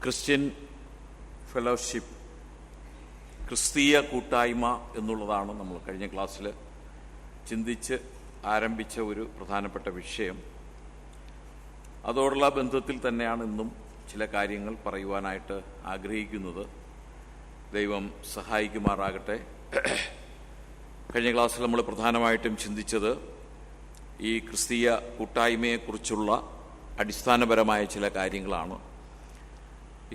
Christian fellowship, ക്രിസ്തീയ കൂട്ടായ്മ എന്നുള്ളതാണ് നമ്മൾ കഴിഞ്ഞ ക്ലാസ്സിൽ ചിന്തിച്ച് ആരംഭിച്ച ഒരു പ്രധാനപ്പെട്ട വിഷയം. അതോടുള്ള ബന്ധത്തിൽ തന്നെയാണ് ഇന്നും ചില കാര്യങ്ങൾ പറയുവാനായിട്ട് ആഗ്രഹിക്കുന്നത്. ദൈവം സഹായിക്കുമാറാകട്ടെ. കഴിഞ്ഞ ക്ലാസ്സിൽ നമ്മൾ പ്രധാനമായിട്ടും ചിന്തിച്ചത് ഈ ക്രിസ്തീയ കൂട്ടായ്മയെക്കുറിച്ചുള്ള അടിസ്ഥാനപരമായ ചില കാര്യങ്ങളാണ്.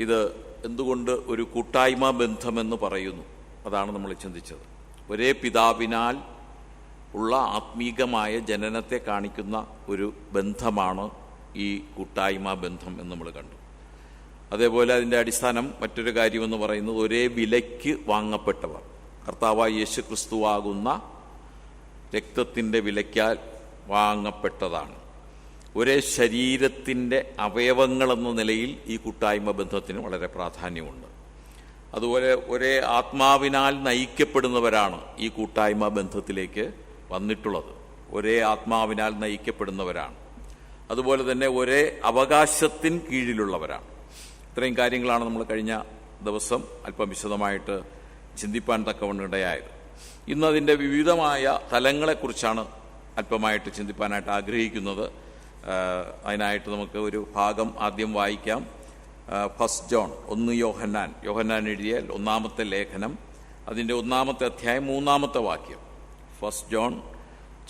ഇത് എന്തുകൊണ്ട് ഒരു കൂട്ടായ്മ ബന്ധമെന്ന് പറയുന്നു, അതാണ് നമ്മൾ ചിന്തിച്ചത്. ഒരേ പിതാവിനാൽ ഉള്ള ആത്മീകമായ ജനനത്തെ കാണിക്കുന്ന ഒരു ബന്ധമാണ് ഈ കൂട്ടായ്മ ബന്ധം എന്ന് നമ്മൾ കണ്ടു. അതേപോലെ അതിൻ്റെ അടിസ്ഥാനം മറ്റൊരു കാര്യമെന്ന് പറയുന്നത് ഒരേ വിലയ്ക്ക് വാങ്ങപ്പെട്ടവർ, കർത്താവായ യേശു ക്രിസ്തുവാകുന്ന രക്തത്തിൻ്റെ വിലയ്ക്കാൽ വാങ്ങപ്പെട്ടതാണ്. ഒരേ ശരീരത്തിൻ്റെ അവയവങ്ങളെന്ന നിലയിൽ ഈ കൂട്ടായ്മ ബന്ധത്തിന് വളരെ പ്രാധാന്യമുണ്ട്. അതുപോലെ ഒരേ ആത്മാവിനാൽ നയിക്കപ്പെടുന്നവരാണ് ഈ കൂട്ടായ്മ ബന്ധത്തിലേക്ക് വന്നിട്ടുള്ളത്. ഒരേ ആത്മാവിനാൽ നയിക്കപ്പെടുന്നവരാണ്. അതുപോലെ തന്നെ ഒരേ അവകാശത്തിന് കീഴിലുള്ളവരാണ്. ഇത്രയും കാര്യങ്ങളാണ് നമ്മൾ കഴിഞ്ഞ ദിവസം അല്പം വിശദമായിട്ട് ചിന്തിപ്പാൻ തക്കവണ്ണം ഇടയായത്. ഇന്നതിൻ്റെ വിവിധമായ തലങ്ങളെക്കുറിച്ചാണ് അല്പമായിട്ട് ചിന്തിപ്പാനായിട്ട് ആഗ്രഹിക്കുന്നത്. അതിനായിട്ട് നമുക്ക് ഒരു ഭാഗം ആദ്യം വായിക്കാം. ഫസ്റ്റ് ജോൺ, 1 യോഹന്നാൻ എഴുതിയ 1-ാമത്തെ ലേഖനം, അതിൻ്റെ 1-ാമത്തെ അധ്യായം 3-ാമത്തെ വാക്യം. First John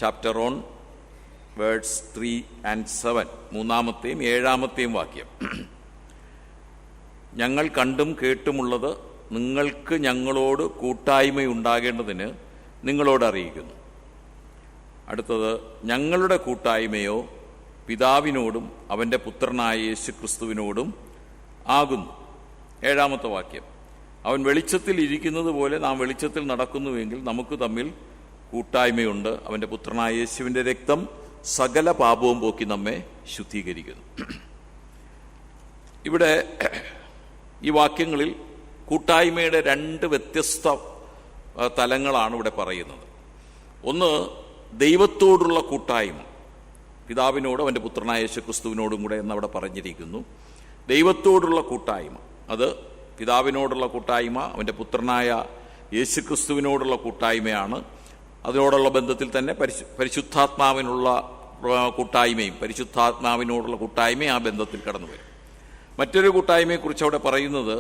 chapter 1 words 3 and 7, 3-ാമത്തെയും 7-ാമത്തെയും വാക്യം. ഞങ്ങൾ കണ്ടും കേട്ടുമുള്ളത് നിങ്ങൾക്ക് ഞങ്ങളോട് കൂട്ടായ്മയുണ്ടാകേണ്ടതിന് നിങ്ങളോട് അറിയിക്കുന്നു. അടുത്തത്, ഞങ്ങളുടെ കൂട്ടായ്മയോ പിതാവിനോടും അവൻ്റെ പുത്രനായ യേശു ക്രിസ്തുവിനോടും ആകുന്നു. 7-ാമത്തെ വാക്യം, അവൻ വെളിച്ചത്തിൽ ഇരിക്കുന്നത് പോലെ നാം വെളിച്ചത്തിൽ നടക്കുന്നുവെങ്കിൽ നമുക്ക് തമ്മിൽ കൂട്ടായ്മയുണ്ട്. അവൻ്റെ പുത്രനായ യേശുവിൻ്റെ രക്തം സകല പാപവും പോക്കി നമ്മെ ശുദ്ധീകരിക്കുന്നു. ഇവിടെ ഈ വാക്യങ്ങളിൽ കൂട്ടായ്മയുടെ 2 വ്യത്യസ്ത തലങ്ങളാണ് ഇവിടെ പറയുന്നത്. ഒന്ന്, ദൈവത്തോടുള്ള കൂട്ടായ്മ, പിതാവിനോടും അവൻ്റെ പുത്രനായ യേശു ക്രിസ്തുവിനോടും കൂടെ എന്നവിടെ പറഞ്ഞിരിക്കുന്നു. ദൈവത്തോടുള്ള കൂട്ടായ്മ, അത് പിതാവിനോടുള്ള കൂട്ടായ്മ, അവൻ്റെ പുത്രനായ യേശു ക്രിസ്തുവിനോടുള്ള കൂട്ടായ്മയാണ്. അതിനോടുള്ള ബന്ധത്തിൽ തന്നെ പരിശുദ്ധാത്മാവിനുള്ള കൂട്ടായ്മയും പരിശുദ്ധാത്മാവിനോടുള്ള കൂട്ടായ്മയും ആ ബന്ധത്തിൽ കടന്നു വരും. മറ്റൊരു കൂട്ടായ്മയെക്കുറിച്ച് അവിടെ പറയുന്നത്,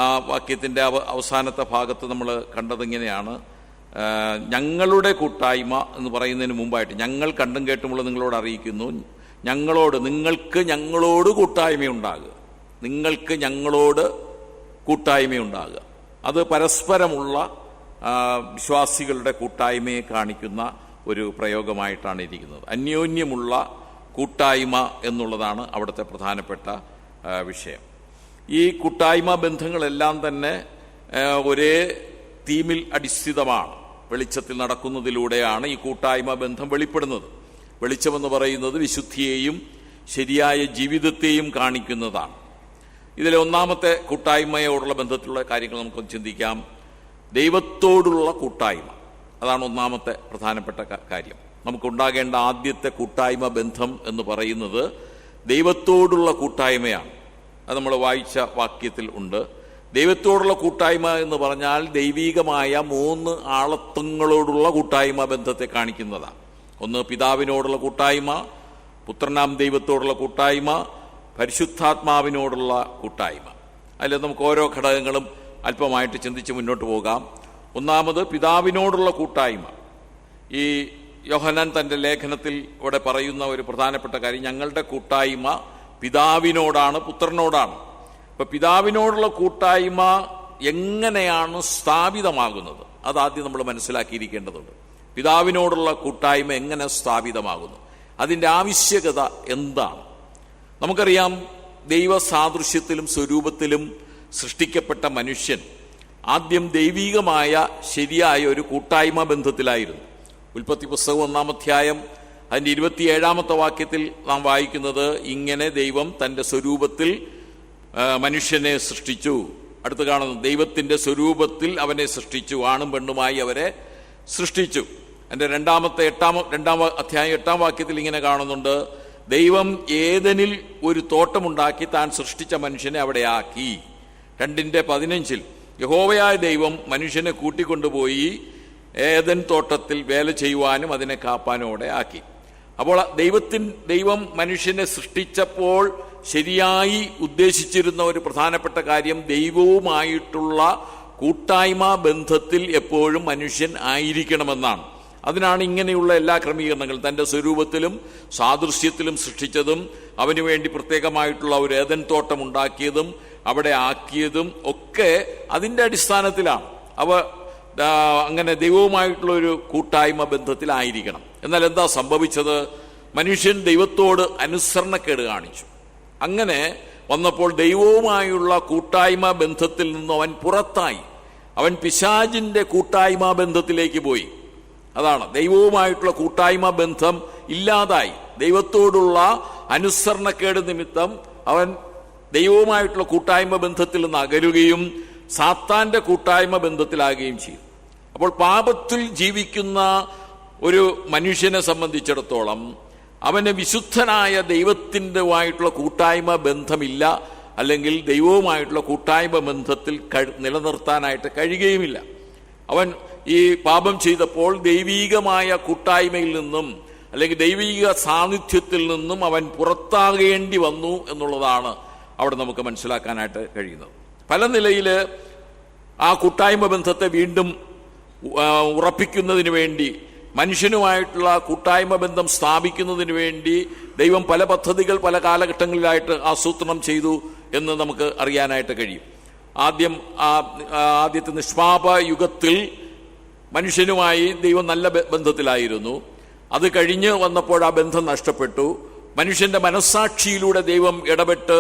ആ വാക്യത്തിൻ്റെ അവസാനത്തെ ഭാഗത്ത് നമ്മൾ കണ്ടതിങ്ങനെയാണ്, ഞങ്ങളുടെ കൂട്ടായ്മ എന്ന് പറയുന്നതിന് മുമ്പായിട്ട് ഞങ്ങൾ കണ്ടും കേട്ടുമുള്ള നിങ്ങളോട് അറിയിക്കുന്നു, നിങ്ങൾക്ക് ഞങ്ങളോട് കൂട്ടായ്മയുണ്ടാകുക. നിങ്ങൾക്ക് ഞങ്ങളോട് കൂട്ടായ്മയുണ്ടാകുക. അത് പരസ്പരമുള്ള വിശ്വാസികളുടെ കൂട്ടായ്മയെ കാണിക്കുന്ന ഒരു പ്രയോഗമായിട്ടാണ് ഇരിക്കുന്നത്. അന്യോന്യമുള്ള കൂട്ടായ്മ എന്നുള്ളതാണ് അവിടുത്തെ പ്രധാനപ്പെട്ട വിഷയം. ഈ കൂട്ടായ്മ ബന്ധങ്ങളെല്ലാം തന്നെ ഒരേ തീമിൽ അടിസ്ഥിതമാണ്. വെളിച്ചത്തിൽ നടക്കുന്നതിലൂടെയാണ് ഈ കൂട്ടായ്മ ബന്ധം വെളിപ്പെടുന്നത്. വെളിച്ചമെന്ന് പറയുന്നത് വിശുദ്ധിയെയും ശരിയായ ജീവിതത്തെയും കാണിക്കുന്നതാണ്. ഇതിലെ 1-ാമത്തെ കൂട്ടായ്മയോടുള്ള ബന്ധത്തിലുള്ള കാര്യങ്ങൾ നമുക്ക് ചിന്തിക്കാം. ദൈവത്തോടുള്ള കൂട്ടായ്മ, അതാണ് 1-ാമത്തെ പ്രധാനപ്പെട്ട കാര്യം. നമുക്കുണ്ടാകേണ്ട ആദ്യത്തെ കൂട്ടായ്മ ബന്ധം എന്ന് പറയുന്നത് ദൈവത്തോടുള്ള കൂട്ടായ്മയാണ്. അത് നമ്മൾ വായിച്ച വാക്യത്തിൽ ഉണ്ട്. ദൈവത്തോടുള്ള കൂട്ടായ്മ എന്ന് പറഞ്ഞാൽ ദൈവീകമായ 3 ആളത്വങ്ങളോടുള്ള കൂട്ടായ്മ ബന്ധത്തെ കാണിക്കുന്നതാണ്. ഒന്ന്, പിതാവിനോടുള്ള കൂട്ടായ്മ, പുത്രനാം ദൈവത്തോടുള്ള കൂട്ടായ്മ, പരിശുദ്ധാത്മാവിനോടുള്ള കൂട്ടായ്മ. അതിൽ നമുക്ക് ഓരോ ഘടകങ്ങളും അല്പമായിട്ട് ചിന്തിച്ച് മുന്നോട്ട് പോകാം. 1-ാമത് പിതാവിനോടുള്ള കൂട്ടായ്മ. ഈ യോഹന്നാൻ തൻ്റെ ലേഖനത്തിൽ ഇവിടെ പറയുന്ന ഒരു പ്രധാനപ്പെട്ട കാര്യം, ഞങ്ങളുടെ കൂട്ടായ്മ പിതാവിനോടാണ്, പുത്രനോടാണ്. ഇപ്പം പിതാവിനോടുള്ള കൂട്ടായ്മ എങ്ങനെയാണ് സ്ഥാപിതമാകുന്നത്, അതാദ്യം നമ്മൾ മനസ്സിലാക്കിയിരിക്കേണ്ടതുണ്ട്. പിതാവിനോടുള്ള കൂട്ടായ്മ എങ്ങനെ സ്ഥാപിതമാകുന്നു, അതിൻ്റെ ആവശ്യകത എന്താണ്? നമുക്കറിയാം, ദൈവസാദൃശ്യത്തിലും സ്വരൂപത്തിലും സൃഷ്ടിക്കപ്പെട്ട മനുഷ്യൻ ആദ്യം ദൈവീകമായ ശരിയായ ഒരു കൂട്ടായ്മ ബന്ധത്തിലായിരുന്നു. ഉൽപ്പത്തി പുസ്തകം 1-ാം അധ്യായം അതിൻ്റെ 27-ാമത്തെ വാക്യത്തിൽ നാം വായിക്കുന്നത് ഇങ്ങനെ, ദൈവം തൻ്റെ സ്വരൂപത്തിൽ മനുഷ്യനെ സൃഷ്ടിച്ചു. അടുത്ത് കാണുന്നു, ദൈവത്തിൻ്റെ സ്വരൂപത്തിൽ അവനെ സൃഷ്ടിച്ചു, ആണും പെണ്ണുമായി അവരെ സൃഷ്ടിച്ചു. എൻ്റെ 2-ാം അധ്യായം 8-ാം വാക്യത്തിൽ ഇങ്ങനെ കാണുന്നുണ്ട്, ദൈവം ഏദനിൽ ഒരു തോട്ടമുണ്ടാക്കി താൻ സൃഷ്ടിച്ച മനുഷ്യനെ അവിടെ ആക്കി. 2:15 യഹോവയായ ദൈവം മനുഷ്യനെ കൂട്ടിക്കൊണ്ടുപോയി ഏദൻ തോട്ടത്തിൽ വേല ചെയ്യുവാനും അതിനെ കാപ്പാനും അവിടെ ആക്കി. അപ്പോൾ ദൈവം മനുഷ്യനെ സൃഷ്ടിച്ചപ്പോൾ ശരിയായി ഉദ്ദേശിച്ചിരുന്ന ഒരു പ്രധാനപ്പെട്ട കാര്യം ദൈവവുമായിട്ടുള്ള കൂട്ടായ്മ ബന്ധത്തിൽ എപ്പോഴും മനുഷ്യൻ ആയിരിക്കണമെന്നാണ്. അതിനാണ് ഇങ്ങനെയുള്ള എല്ലാ ക്രമീകരണങ്ങളും തൻ്റെ സ്വരൂപത്തിലും സാദൃശ്യത്തിലും സൃഷ്ടിച്ചതും അവന് വേണ്ടി പ്രത്യേകമായിട്ടുള്ള ഒരു ഏദൻ തോട്ടം ഉണ്ടാക്കിയതും അവിടെ ആക്കിയതും ഒക്കെ അതിൻ്റെ അടിസ്ഥാനത്തിലാണ്. അങ്ങനെ ദൈവവുമായിട്ടുള്ള ഒരു കൂട്ടായ്മ ബന്ധത്തിലായിരിക്കണം. എന്നാൽ എന്താ സംഭവിച്ചത്? മനുഷ്യൻ ദൈവത്തോട് അനുസരണക്കേട് കാണിച്ചു. അങ്ങനെ വന്നപ്പോൾ ദൈവവുമായുള്ള കൂട്ടായ്മ ബന്ധത്തിൽ നിന്നും അവൻ പുറത്തായി. അവൻ പിശാചിന്റെ കൂട്ടായ്മ ബന്ധത്തിലേക്ക് പോയി. അതാണ്, ദൈവവുമായിട്ടുള്ള കൂട്ടായ്മ ബന്ധം ഇല്ലാതായി. ദൈവത്തോടുള്ള അനുസരണക്കേട് നിമിത്തം അവൻ ദൈവവുമായിട്ടുള്ള കൂട്ടായ്മ ബന്ധത്തിൽ നിന്ന് അകലുകയും സാത്താന്റെ കൂട്ടായ്മ ബന്ധത്തിലാകുകയും ചെയ്യും. അപ്പോൾ പാപത്തിൽ ജീവിക്കുന്ന ഒരു മനുഷ്യനെ സംബന്ധിച്ചിടത്തോളം അവന് വിശുദ്ധനായ ദൈവത്തിൻ്റെതായിട്ടുള്ള കൂട്ടായ്മ ബന്ധമില്ല, അല്ലെങ്കിൽ ദൈവവുമായിട്ടുള്ള കൂട്ടായ്മ ബന്ധത്തിൽ നിലനിർത്താനായിട്ട് കഴിയുകയുമില്ല. അവൻ ഈ പാപം ചെയ്തപ്പോൾ ദൈവീകമായ കൂട്ടായ്മയിൽ നിന്നും അല്ലെങ്കിൽ ദൈവീക സാന്നിധ്യത്തിൽ നിന്നും അവൻ പുറത്താകേണ്ടി വന്നു എന്നുള്ളതാണ് അവിടെ നമുക്ക് മനസ്സിലാക്കാനായിട്ട് കഴിയുന്നത്. പല നിലയിൽ ആ കൂട്ടായ്മ ബന്ധത്തെ വീണ്ടും ഉറപ്പിക്കുന്നതിന് വേണ്ടി, മനുഷ്യനുമായിട്ടുള്ള കൂട്ടായ്മ ബന്ധം സ്ഥാപിക്കുന്നതിന് വേണ്ടി ദൈവം പല പദ്ധതികൾ പല കാലഘട്ടങ്ങളിലായിട്ട് ആസൂത്രണം ചെയ്തു എന്ന് നമുക്ക് അറിയാനായിട്ട് കഴിയും. ആദ്യത്തെ നിഷ്പാപ യുഗത്തിൽ മനുഷ്യനുമായി ദൈവം നല്ല ബന്ധത്തിലായിരുന്നു. അത് കഴിഞ്ഞ് വന്നപ്പോൾ ആ ബന്ധം നഷ്ടപ്പെട്ടു. മനുഷ്യന്റെ മനസ്സാക്ഷിയിലൂടെ ദൈവം ഇടപെട്ട്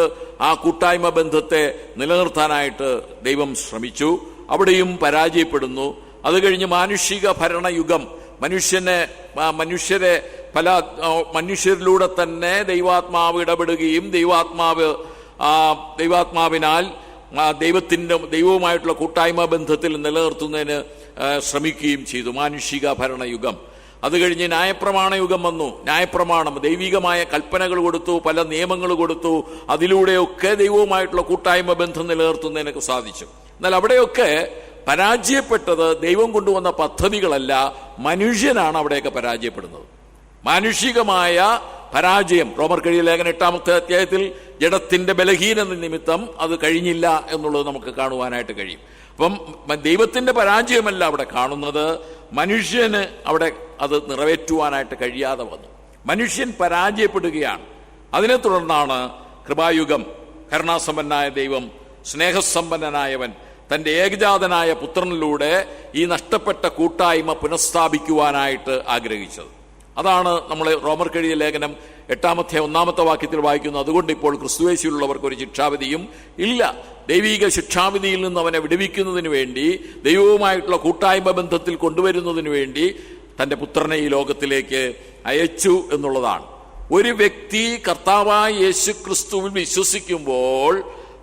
ആ കൂട്ടായ്മ ബന്ധത്തെ നിലനിർത്താനായിട്ട് ദൈവം ശ്രമിച്ചു. അവിടെയും പരാജയപ്പെടുന്നു. അത് കഴിഞ്ഞ് മാനുഷിക ഭരണയുഗം, മനുഷ്യരിലൂടെ തന്നെ ദൈവാത്മാവ് ഇടപെടുകയും ദൈവാത്മാവിനാൽ ദൈവവുമായിട്ടുള്ള കൂട്ടായ്മ ബന്ധത്തിൽ നിലനിർത്തുന്നതിന് ശ്രമിക്കുകയും ചെയ്തു. മാനുഷിക ഭരണയുഗം. അത് കഴിഞ്ഞ് ന്യായപ്രമാണ യുഗം വന്നു. ന്യായപ്രമാണം ദൈവികമായ കൽപ്പനകൾ കൊടുത്തു, പല നിയമങ്ങൾ കൊടുത്തു. അതിലൂടെയൊക്കെ ദൈവവുമായിട്ടുള്ള കൂട്ടായ്മ ബന്ധം നിലനിർത്തുന്നതിനൊക്കെ സാധിച്ചു. എന്നാൽ അവിടെയൊക്കെ പരാജയപ്പെട്ടത് ദൈവം കൊണ്ടുവന്ന പദ്ധതികളല്ല, മനുഷ്യനാണ് അവിടെയൊക്കെ പരാജയപ്പെടുന്നത്. മാനുഷികമായ പരാജയം. റോമർക്കെഴുതിയ ലേഖനം 8-ാമത്തെ അധ്യായത്തിൽ ജഡത്തിന്റെ ബലഹീന നിമിത്തം അത് കഴിഞ്ഞില്ല എന്നുള്ളത് നമുക്ക് കാണുവാനായിട്ട് കഴിയും. അപ്പം ദൈവത്തിന്റെ പരാജയമല്ല അവിടെ കാണുന്നത്, മനുഷ്യന് അവിടെ അത് നിറവേറ്റുവാനായിട്ട് കഴിയാതെ വന്നു. മനുഷ്യൻ പരാജയപ്പെടുകയാണ്. അതിനെ തുടർന്നാണ് കൃപായുഗം. കരുണാസമ്പന്നനായ ദൈവം, സ്നേഹസമ്പന്നനായവൻ തന്റെ ഏകജാതനായ പുത്രനിലൂടെ ഈ നഷ്ടപ്പെട്ട കൂട്ടായ്മ പുനഃസ്ഥാപിക്കുവാനായിട്ട് ആഗ്രഹിച്ചത്. അതാണ് നമ്മൾ റോമർക്കെഴുതിയ ലേഖനം 8-ാമത്തെ 1-ാമത്തെ വാക്യത്തിൽ വായിക്കുന്നത്. അതുകൊണ്ട് ഇപ്പോൾ ക്രിസ്തുയേശുവിലുള്ളവർക്ക് ഒരു ശിക്ഷാവിധിയും ഇല്ല. ദൈവിക ശിക്ഷാവിധിയിൽ നിന്ന് അവനെ വിടുവിക്കുന്നതിന് വേണ്ടി, ദൈവവുമായിട്ടുള്ള കൂട്ടായ്മ ബന്ധത്തിൽ കൊണ്ടുവരുന്നതിന് വേണ്ടി തന്റെ പുത്രനെ ഈ ലോകത്തിലേക്ക് അയച്ചു എന്നുള്ളതാണ്. ഒരു വ്യക്തി കർത്താവായ യേശു ക്രിസ്തുവിൽ വിശ്വസിക്കുമ്പോൾ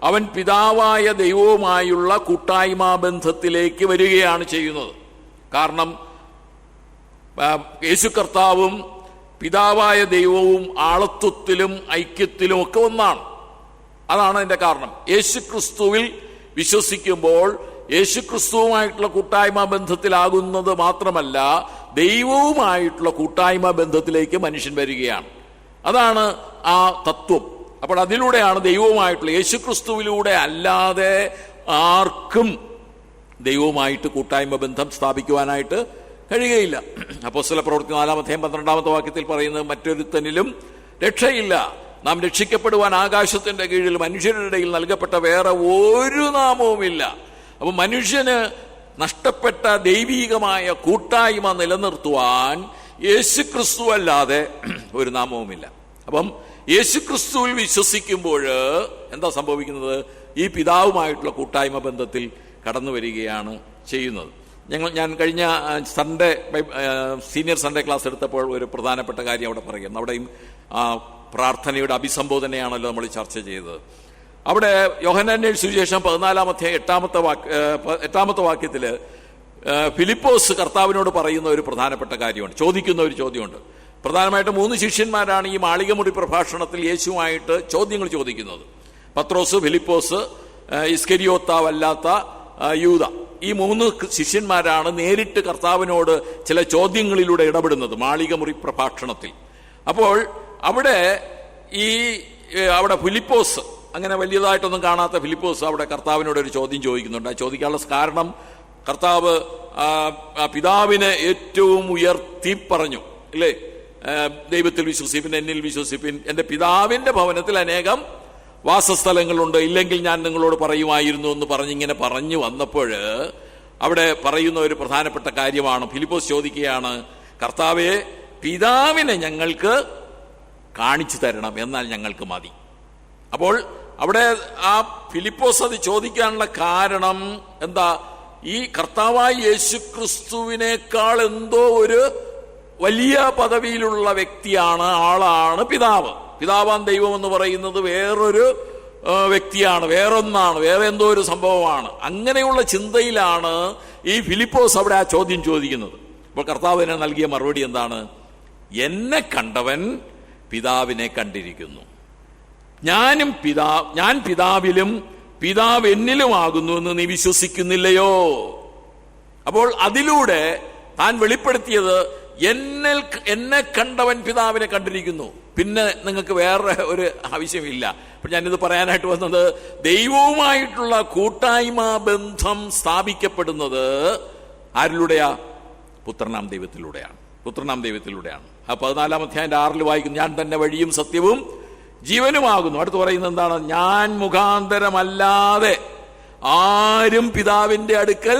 അവൻ പിതാവായ ദൈവവുമായുള്ള കൂട്ടായ്മ ബന്ധത്തിലേക്ക് വരികയാണ് ചെയ്യുന്നത്. കാരണം യേശു കർത്താവും പിതാവായ ദൈവവും ആളത്വത്തിലും ഐക്യത്തിലും ഒക്കെ ഒന്നാണ്. അതാണ് അതിന്റെ കാരണം. യേശു ക്രിസ്തുവിൽ വിശ്വസിക്കുമ്പോൾ യേശു ക്രിസ്തുവുമായിട്ടുള്ള കൂട്ടായ്മ ബന്ധത്തിലാകുന്നത് മാത്രമല്ല, ദൈവവുമായിട്ടുള്ള കൂട്ടായ്മ ബന്ധത്തിലേക്ക് മനുഷ്യൻ വരികയാണ്. അതാണ് ആ തത്വം. അപ്പോൾ അതിലൂടെയാണ് ദൈവവുമായിട്ടുള്ള, യേശു ക്രിസ്തുവിലൂടെ അല്ലാതെ ആർക്കും ദൈവവുമായിട്ട് കൂട്ടായ്മ ബന്ധം സ്ഥാപിക്കുവാനായിട്ട് കഴിയുകയില്ല. അപ്പോസ്തല പ്രവൃത്തി 4-ാം അധ്യായം 12-ാമത്തെ വാക്യത്തിൽ പറയുന്നത്, മറ്റൊരുത്തനിലും രക്ഷയില്ല, നാം രക്ഷിക്കപ്പെടുവാൻ ആകാശത്തിന്റെ കീഴിൽ മനുഷ്യരുടെ ഇടയിൽ നൽകപ്പെട്ട വേറെ ഒരു നാമവുമില്ല. അപ്പൊ മനുഷ്യന് നഷ്ടപ്പെട്ട ദൈവീകമായ കൂട്ടായ്മ നിലനിർത്തുവാൻ യേശുക്രിസ്തു അല്ലാതെ ഒരു നാമവുമില്ല. അപ്പം യേശുക്രിസ്തുവിൽ വിശ്വസിക്കുമ്പോൾ എന്താ സംഭവിക്കുന്നത്? ഈ പിതാവുമായിട്ടുള്ള കൂട്ടായ്മ ബന്ധത്തിൽ കടന്നു വരികയാണ് ചെയ്യുന്നത്. ഞാൻ കഴിഞ്ഞ സീനിയർ സൺഡേ ക്ലാസ് എടുത്തപ്പോൾ ഒരു പ്രധാനപ്പെട്ട കാര്യം അവിടെ പറയുന്നു. അവിടെയും പ്രാർത്ഥനയുടെ അഭിസംബോധനയാണല്ലോ നമ്മൾ ചർച്ച ചെയ്തത്. അവിടെ യോഹന്നാന്റെ സുവിശേഷം 14-ാം അധ്യായം 8-ാമത്തെ വാക്യത്തില് ഫിലിപ്പോസ് കർത്താവിനോട് പറയുന്ന ഒരു പ്രധാനപ്പെട്ട കാര്യമുണ്ട്, ചോദിക്കുന്ന ഒരു ചോദ്യമുണ്ട്. പ്രധാനമായിട്ട് 3 ശിഷ്യന്മാരാണ് ഈ മാളികമുറി പ്രഭാഷണത്തിൽ യേശുവായിട്ട് ചോദ്യങ്ങൾ ചോദിക്കുന്നത്. പത്രോസ്, ഫിലിപ്പോസ്, ഇസ്കരിയോത്താവല്ലാത്ത യൂദ. ഈ 3 ശിഷ്യന്മാരാണ് നേരിട്ട് കർത്താവിനോട് ചില ചോദ്യങ്ങളിലൂടെ ഇടപെടുന്നത് മാളികമുറി പ്രഭാഷണത്തിൽ. അപ്പോൾ അവിടെ ഫിലിപ്പോസ്, അങ്ങനെ വലിയതായിട്ടൊന്നും കാണാത്ത ഫിലിപ്പോസ് അവിടെ കർത്താവിനോട് ഒരു ചോദ്യം ചോദിക്കുന്നുണ്ട്. ആ ചോദിക്കാനുള്ള കാരണം, കർത്താവ് പിതാവിനെ ഏറ്റവും ഉയർത്തി പറഞ്ഞു, അല്ലേ? ദൈവത്തിൽ വിശ്വസിപ്പിൻ, എന്നിൽ വിശ്വസിപ്പിൻ, എൻ്റെ പിതാവിൻ്റെ ഭവനത്തിൽ അനേകം വാസസ്ഥലങ്ങളുണ്ട്, ഇല്ലെങ്കിൽ ഞാൻ നിങ്ങളോട് പറയുമായിരുന്നു എന്ന് പറഞ്ഞിങ്ങനെ പറഞ്ഞു വന്നപ്പോൾ അവിടെ പറയുന്ന ഒരു പ്രധാനപ്പെട്ട കാര്യമാണ്. ഫിലിപ്പോസ് ചോദിക്കുകയാണ്, കർത്താവേ, പിതാവിനെ ഞങ്ങൾക്ക് കാണിച്ചു തരണം, എന്നാൽ ഞങ്ങൾക്ക് മതി. അപ്പോൾ അവിടെ ആ ഫിലിപ്പോസ് അത് ചോദിക്കാനുള്ള കാരണം എന്താ? ഈ കർത്താവായ യേശുക്രിസ്തുവിനേക്കാൾ എന്തോ ഒരു വലിയ പദവിയിലുള്ള വ്യക്തിയാണ്, ആളാണ് പിതാവ്. പിതാവാൻ ദൈവം എന്ന് പറയുന്നത് വേറൊരു വ്യക്തിയാണ്, വേറൊന്നാണ്, വേറെ എന്തോ ഒരു സംഭവമാണ്. അങ്ങനെയുള്ള ചിന്തയിലാണ് ഈ ഫിലിപ്പോസ് അവിടെ ആ ചോദ്യം ചോദിക്കുന്നത്. അപ്പോൾ കർത്താവിനെ നൽകിയ മറുപടി എന്താണ്? എന്നെ കണ്ടവൻ പിതാവിനെ കണ്ടിരിക്കുന്നു. ഞാൻ പിതാവിലും പിതാവ് എന്നിലുമാകുന്നു എന്ന് നീ വിശ്വസിക്കുന്നില്ലയോ? അപ്പോൾ അതിലൂടെ താൻ വെളിപ്പെടുത്തിയത് എന്നെ കണ്ടവൻ പിതാവിനെ കണ്ടിരിക്കുന്നു. പിന്നെ നിങ്ങൾക്ക് വേറെ ഒരു ആവശ്യമില്ല. അപ്പൊ ഞാനിത് പറയാനായിട്ട് വന്നത്, ദൈവവുമായിട്ടുള്ള കൂട്ടായ്മ ബന്ധം സ്ഥാപിക്കപ്പെടുന്നത് ആരിലൂടെയാ? പുത്രനാം ദൈവത്തിലൂടെയാണ്. ആ 14-ാം അധ്യായം 6 വായിക്കുന്നു, ഞാൻ തന്നെ വഴിയും സത്യവും ജീവനുമാകുന്നു. അടുത്ത് പറയുന്നത് എന്താണ്? ഞാൻ മുഖാന്തരമല്ലാതെ ആരും പിതാവിന്റെ അടുക്കൽ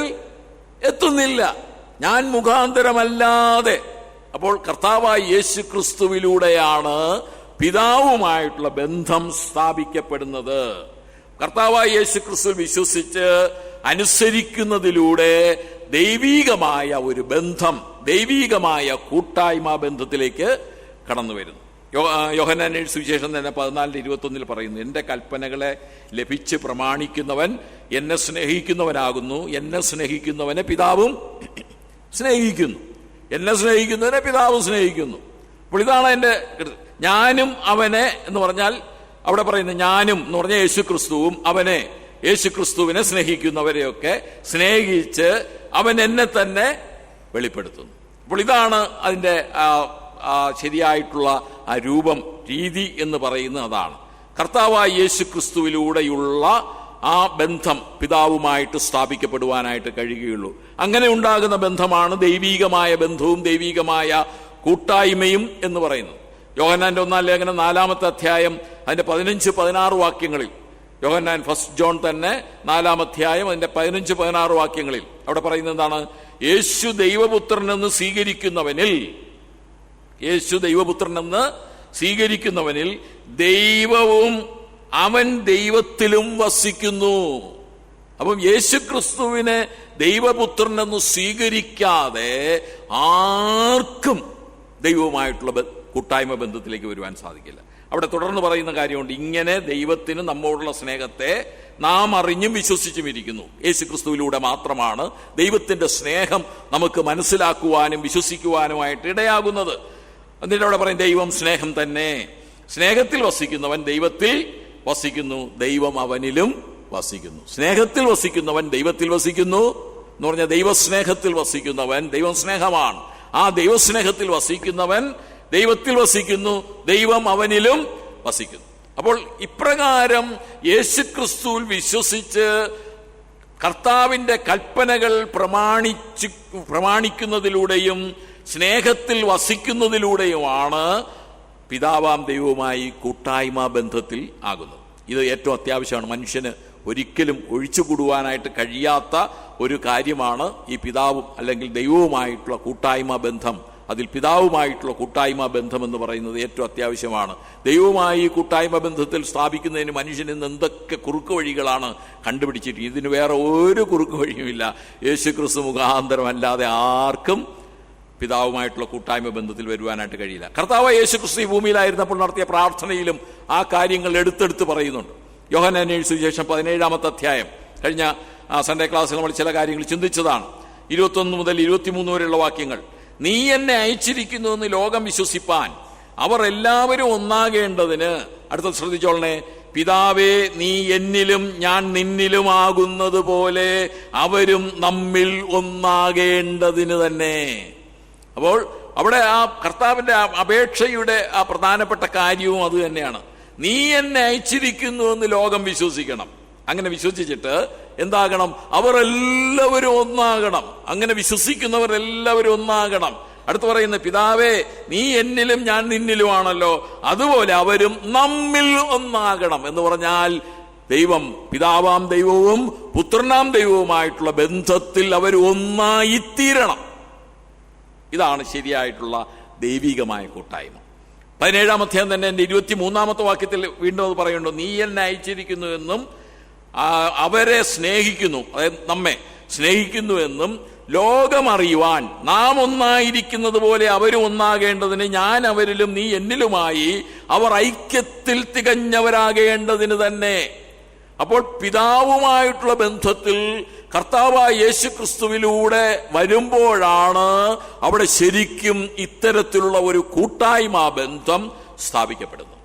എത്തുന്നില്ല. ഞാൻ മുഖാന്തരമല്ലാതെ. അപ്പോൾ കർത്താവായ യേശു ക്രിസ്തുവിലൂടെയാണ് പിതാവുമായിട്ടുള്ള ബന്ധം സ്ഥാപിക്കപ്പെടുന്നത്. കർത്താവായ യേശു ക്രിസ്തു വിശ്വസിച്ച് അനുസരിക്കുന്നതിലൂടെ ദൈവീകമായ ഒരു ബന്ധം, ദൈവീകമായ കൂട്ടായ്മ ബന്ധത്തിലേക്ക് കടന്നു വരുന്നു. യോഹന്നാന്റെ സുവിശേഷം തന്നെ 14:21 പറയുന്നു, എൻ്റെ കൽപ്പനകളെ ലഭിച്ച് പ്രമാണിക്കുന്നവൻ എന്നെ സ്നേഹിക്കുന്നവനാകുന്നു, എന്നെ സ്നേഹിക്കുന്നവനെ പിതാവും സ്നേഹിക്കുന്നു, എന്നെ സ്നേഹിക്കുന്നവനെ പിതാവും സ്നേഹിക്കുന്നു. അപ്പോൾ ഇതാണ് എൻ്റെ ഞാനും അവനെ എന്ന് പറഞ്ഞാൽ, അവിടെ പറയുന്നത് ഞാനും എന്ന് പറഞ്ഞാൽ യേശുക്രിസ്തുവും അവനെ, യേശുക്രിസ്തുവിനെ സ്നേഹിക്കുന്നവരെയൊക്കെ സ്നേഹിച്ച് അവൻ എന്നെ തന്നെ വെളിപ്പെടുത്തുന്നു. അപ്പോൾ ഇതാണ് അതിൻ്റെ ശരിയായിട്ടുള്ള ആ രൂപം, രീതി എന്ന് പറയുന്നത് അതാണ്. കർത്താവായ യേശുക്രിസ്തുവിലൂടെയുള്ള ആ ബന്ധം പിതാവുമായിട്ട് സ്ഥാപിക്കപ്പെടുവാനായിട്ട് കഴിയുകയുള്ളൂ. അങ്ങനെ ഉണ്ടാകുന്ന ബന്ധമാണ് ദൈവീകമായ ബന്ധവും ദൈവീകമായ കൂട്ടായ്മയും എന്ന് പറയുന്നത്. യോഹന്നാന്റെ 1-ാം ലേഖനം 4-ാമത്തെ അധ്യായം അതിന്റെ 15-16 വാക്യങ്ങളിൽ, യോഹന്നാൻ ഫസ്റ്റ് ജോൺ തന്നെ 4-ാം അധ്യായം അതിന്റെ 15-16 വാക്യങ്ങളിൽ അവിടെ പറയുന്നത് എന്താണ്? യേശു ദൈവപുത്രനെന്ന് സ്വീകരിക്കുന്നവനിൽ ദൈവവും അവൻ ദൈവത്തിലും വസിക്കുന്നു. അപ്പം യേശുക്രിസ്തുവിനെ ദൈവപുത്രനെന്ന് സ്വീകരിക്കാതെ ആർക്കും ദൈവവുമായിട്ടുള്ള കൂട്ടായ്മ ബന്ധത്തിലേക്ക് വരുവാൻ സാധിക്കില്ല. അവിടെ തുടർന്ന് പറയുന്ന കാര്യമുണ്ട്, ഇങ്ങനെ ദൈവത്തിന് നമ്മോടുള്ള സ്നേഹത്തെ നാം അറിഞ്ഞും വിശ്വസിച്ചും ഇരിക്കുന്നു. യേശുക്രിസ്തുവിലൂടെ മാത്രമാണ് ദൈവത്തിന്റെ സ്നേഹം നമുക്ക് മനസ്സിലാക്കുവാനും വിശ്വസിക്കുവാനുമായിട്ട് ഇടയാകുന്നത്. എന്നിട്ട് അവിടെ പറയും, ദൈവം സ്നേഹം തന്നെ, സ്നേഹത്തിൽ വസിക്കുന്നവൻ ദൈവത്തിൽ വസിക്കുന്നു, ദൈവം അവനിലും വസിക്കുന്നു. സ്നേഹത്തിൽ വസിക്കുന്നവൻ ദൈവത്തിൽ വസിക്കുന്നു എന്ന് പറഞ്ഞാൽ ദൈവസ്നേഹത്തിൽ വസിക്കുന്നവൻ, ദൈവം സ്നേഹമാണ്, ആ ദൈവസ്നേഹത്തിൽ വസിക്കുന്നവൻ ദൈവത്തിൽ വസിക്കുന്നു, ദൈവം അവനിലും വസിക്കുന്നു. അപ്പോൾ ഇപ്രകാരം യേശുക്രിസ്തുവിൽ വിശ്വസിച്ച് കർത്താവിന്റെ കൽപ്പനകൾ പ്രമാണിക്കുന്നതിലൂടെയും സ്നേഹത്തിൽ വസിക്കുന്നതിലൂടെയുമാണ് പിതാവാം ദൈവവുമായി കൂട്ടായ്മ ബന്ധത്തിൽ ആകുന്നത്. ഇത് ഏറ്റവും അത്യാവശ്യമാണ്. മനുഷ്യന് ഒരിക്കലും ഒഴിച്ചുകൂടുവാനായിട്ട് കഴിയാത്ത ഒരു കാര്യമാണ് ഈ പിതാവും അല്ലെങ്കിൽ ദൈവവുമായിട്ടുള്ള കൂട്ടായ്മ ബന്ധം. അതിൽ പിതാവുമായിട്ടുള്ള കൂട്ടായ്മ ബന്ധം എന്ന് പറയുന്നത് ഏറ്റവും അത്യാവശ്യമാണ്. ദൈവവുമായി കൂട്ടായ്മ ബന്ധത്തിൽ സ്ഥാപിക്കുന്നതിന് മനുഷ്യൻ ഇന്ന് എന്തൊക്കെ കുറുക്ക് വഴികളാണ് കണ്ടുപിടിച്ചിട്ട്, ഇതിന് വേറെ ഒരു കുറുക്ക് വഴിയുമില്ല. യേശുക്രിസ്തു മുഖാന്തരമല്ലാതെ ആർക്കും പിതാവുമായിട്ടുള്ള കൂട്ടായ്മ ബന്ധത്തിൽ വരുവാനായിട്ട് കഴിയില്ല. കർത്താവ് യേശുക്രിസ്തു ഈ ഭൂമിയിലായിരുന്നപ്പോൾ നടത്തിയ പ്രാർത്ഥനയിലും ആ കാര്യങ്ങൾ എടുത്തെടുത്ത് പറയുന്നുണ്ട്. യോഹന്നാന്റെ സുവിശേഷം 17-ാമത്തെ അധ്യായം, കഴിഞ്ഞ സൺഡേ ക്ലാസ്സിൽ നമ്മൾ ചില കാര്യങ്ങൾ ചിന്തിച്ചതാണ്. 21 മുതൽ 23 വരെയുള്ള വാക്യങ്ങൾ. നീ എന്നെ അയച്ചിരിക്കുന്നു എന്ന് ലോകം വിശ്വസിപ്പാൻ അവർ എല്ലാവരും ഒന്നാകേണ്ടതിന്. അടുത്ത ശ്രദ്ധിച്ചോളണേ, പിതാവേ നീ എന്നിലും ഞാൻ നിന്നിലുമാകുന്നത് പോലെ അവരും നമ്മിൽ ഒന്നാകേണ്ടതിന് തന്നെ. അപ്പോൾ അവിടെ ആ കർത്താവിന്റെ അപേക്ഷയുടെ ആ പ്രധാനപ്പെട്ട കാര്യവും അത് തന്നെയാണ്. നീ എന്നെ അയച്ചിരിക്കുന്നു എന്ന് ലോകം വിശ്വസിക്കണം. അങ്ങനെ വിശ്വസിച്ചിട്ട് എന്താകണം? അവർ എല്ലാവരും ഒന്നാകണം. അങ്ങനെ വിശ്വസിക്കുന്നവർ എല്ലാവരും ഒന്നാകണം. അടുത്ത് പറയുന്ന, പിതാവേ നീ എന്നിലും ഞാൻ നിന്നിലുമാണല്ലോ, അതുപോലെ അവരും നമ്മിൽ ഒന്നാകണം എന്ന് പറഞ്ഞാൽ ദൈവം, പിതാവാം ദൈവവും പുത്രനാം ദൈവവുമായിട്ടുള്ള ബന്ധത്തിൽ അവർ ഒന്നായിത്തീരണം. ഇതാണ് ശരിയായിട്ടുള്ള ദൈവികമായ കൂട്ടായ്മ. 17-ാം അധ്യായം തന്നെ എൻ്റെ 23-ാമത്തെ വാക്യത്തിൽ വീണ്ടും അത് പറയുന്നുണ്ട്. നീ എന്നെ അയച്ചിരിക്കുന്നു എന്നും അവരെ സ്നേഹിക്കുന്നു, അതായത് നമ്മെ സ്നേഹിക്കുന്നു എന്നും ലോകമറിയുവാൻ നാം ഒന്നായിരിക്കുന്നത് പോലെ അവരും ഒന്നാകേണ്ടതിന് ഞാൻ അവരിലും നീ എന്നിലുമായി അവർ ഐക്യത്തിൽ തികഞ്ഞവരാകേണ്ടതിന് തന്നെ. അപ്പോൾ പിതാവുമായിട്ടുള്ള ബന്ധത്തിൽ കർത്താവായ യേശു ക്രിസ്തുവിലൂടെ വരുമ്പോഴാണ് അവിടെ ശരിക്കും ഇത്തരത്തിലുള്ള ഒരു കൂട്ടായ്മ ബന്ധം സ്ഥാപിക്കപ്പെടുന്നത്.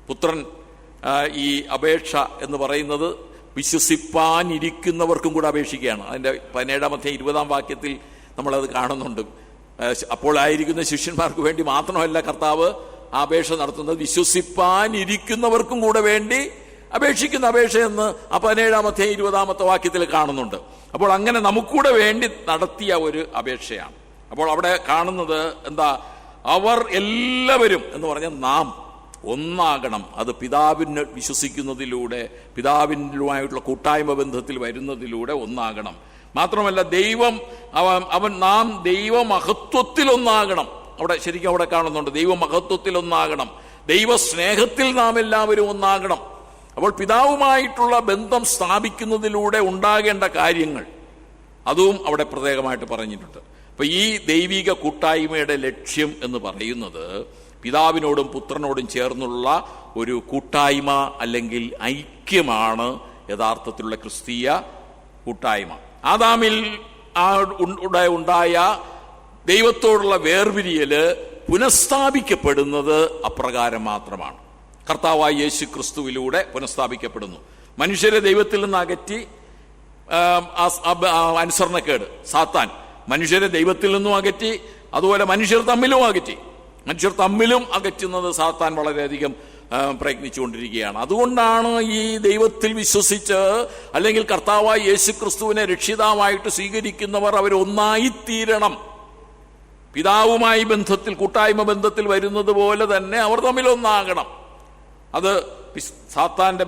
പുത്രൻ ഈ അപേക്ഷ എന്ന് പറയുന്നത് വിശ്വസിപ്പാനിരിക്കുന്നവർക്കും കൂടെ അപേക്ഷിക്കുകയാണ്. അതിൻ്റെ 17-ാം അധ്യായം 20-ാം വാക്യത്തിൽ നമ്മളത് കാണുന്നുണ്ട്. അപ്പോൾ ആയിരിക്കുന്ന ശിഷ്യന്മാർക്ക് വേണ്ടി മാത്രമല്ല കർത്താവ് ആ അപേക്ഷ നടത്തുന്നത്, വിശ്വസിപ്പാനിരിക്കുന്നവർക്കും കൂടെ വേണ്ടി അപേക്ഷിക്കുന്ന അപേക്ഷയെന്ന് ആ 17-ാം അധ്യായം 20-ാമത്തെ വാക്യത്തിൽ കാണുന്നുണ്ട്. അപ്പോൾ അങ്ങനെ നമുക്കൂടെ വേണ്ടി നടത്തിയ ഒരു അപേക്ഷയാണ്. അപ്പോൾ അവിടെ കാണുന്നത് എന്താ? അവർ എല്ലാവരും എന്ന് പറഞ്ഞാൽ നാം ഒന്നാകണം. അത് പിതാവിനെ വിശ്വസിക്കുന്നതിലൂടെ, പിതാവിനുമായിട്ടുള്ള കൂട്ടായ്മ ബന്ധത്തിൽ വരുന്നതിലൂടെ ഒന്നാകണം. മാത്രമല്ല നാം ദൈവമഹത്വത്തിൽ ഒന്നാകണം. അവിടെ ശരിക്കും അവിടെ കാണുന്നുണ്ട്, ദൈവമഹത്വത്തിൽ ഒന്നാകണം, ദൈവസ്നേഹത്തിൽ നാം എല്ലാവരും ഒന്നാകണം. അപ്പോൾ പിതാവുമായിട്ടുള്ള ബന്ധം സ്ഥാപിക്കുന്നതിലൂടെ ഉണ്ടാകേണ്ട കാര്യങ്ങൾ അതും അവിടെ പ്രത്യേകമായിട്ട് പറഞ്ഞിട്ടുണ്ട്. അപ്പൊ ഈ ദൈവിക കൂട്ടായ്മയുടെ ലക്ഷ്യം എന്ന് പറയുന്നത് പിതാവിനോടും പുത്രനോടും ചേർന്നുള്ള ഒരു കൂട്ടായ്മ അല്ലെങ്കിൽ ഐക്യമാണ് യഥാർത്ഥത്തിലുള്ള ക്രിസ്തീയ കൂട്ടായ്മ. ആദാമിൽ ഉണ്ടായ ദൈവത്തോടുള്ള വേർപിരിയല് പുനഃസ്ഥാപിക്കപ്പെടുന്നത് അപ്രകാരം മാത്രമാണ്. കർത്താവായ യേശു ക്രിസ്തുവിലൂടെ പുനഃസ്ഥാപിക്കപ്പെടുന്നു. മനുഷ്യരെ ദൈവത്തിൽ നിന്ന് അകറ്റി അനുസരണക്കേട് സാത്താൻ മനുഷ്യരെ ദൈവത്തിൽ നിന്നും അകറ്റി, അതുപോലെ മനുഷ്യർ തമ്മിലും അകറ്റി. മനുഷ്യർ തമ്മിലും അകറ്റുന്നത് സാത്താൻ വളരെയധികം പ്രയത്നിച്ചുകൊണ്ടിരിക്കുകയാണ്. അതുകൊണ്ടാണ് ഈ ദൈവത്തിൽ വിശ്വസിച്ച് അല്ലെങ്കിൽ കർത്താവായ യേശു ക്രിസ്തുവിനെ രക്ഷിതാവായിട്ട് സ്വീകരിക്കുന്നവർ അവരൊന്നായിത്തീരണം. പിതാവുമായി ബന്ധത്തിൽ, കൂട്ടായ്മ ബന്ധത്തിൽ വരുന്നത് പോലെ തന്നെ അവർ തമ്മിൽ ഒന്നാകണം. അത് സാത്താന്റെ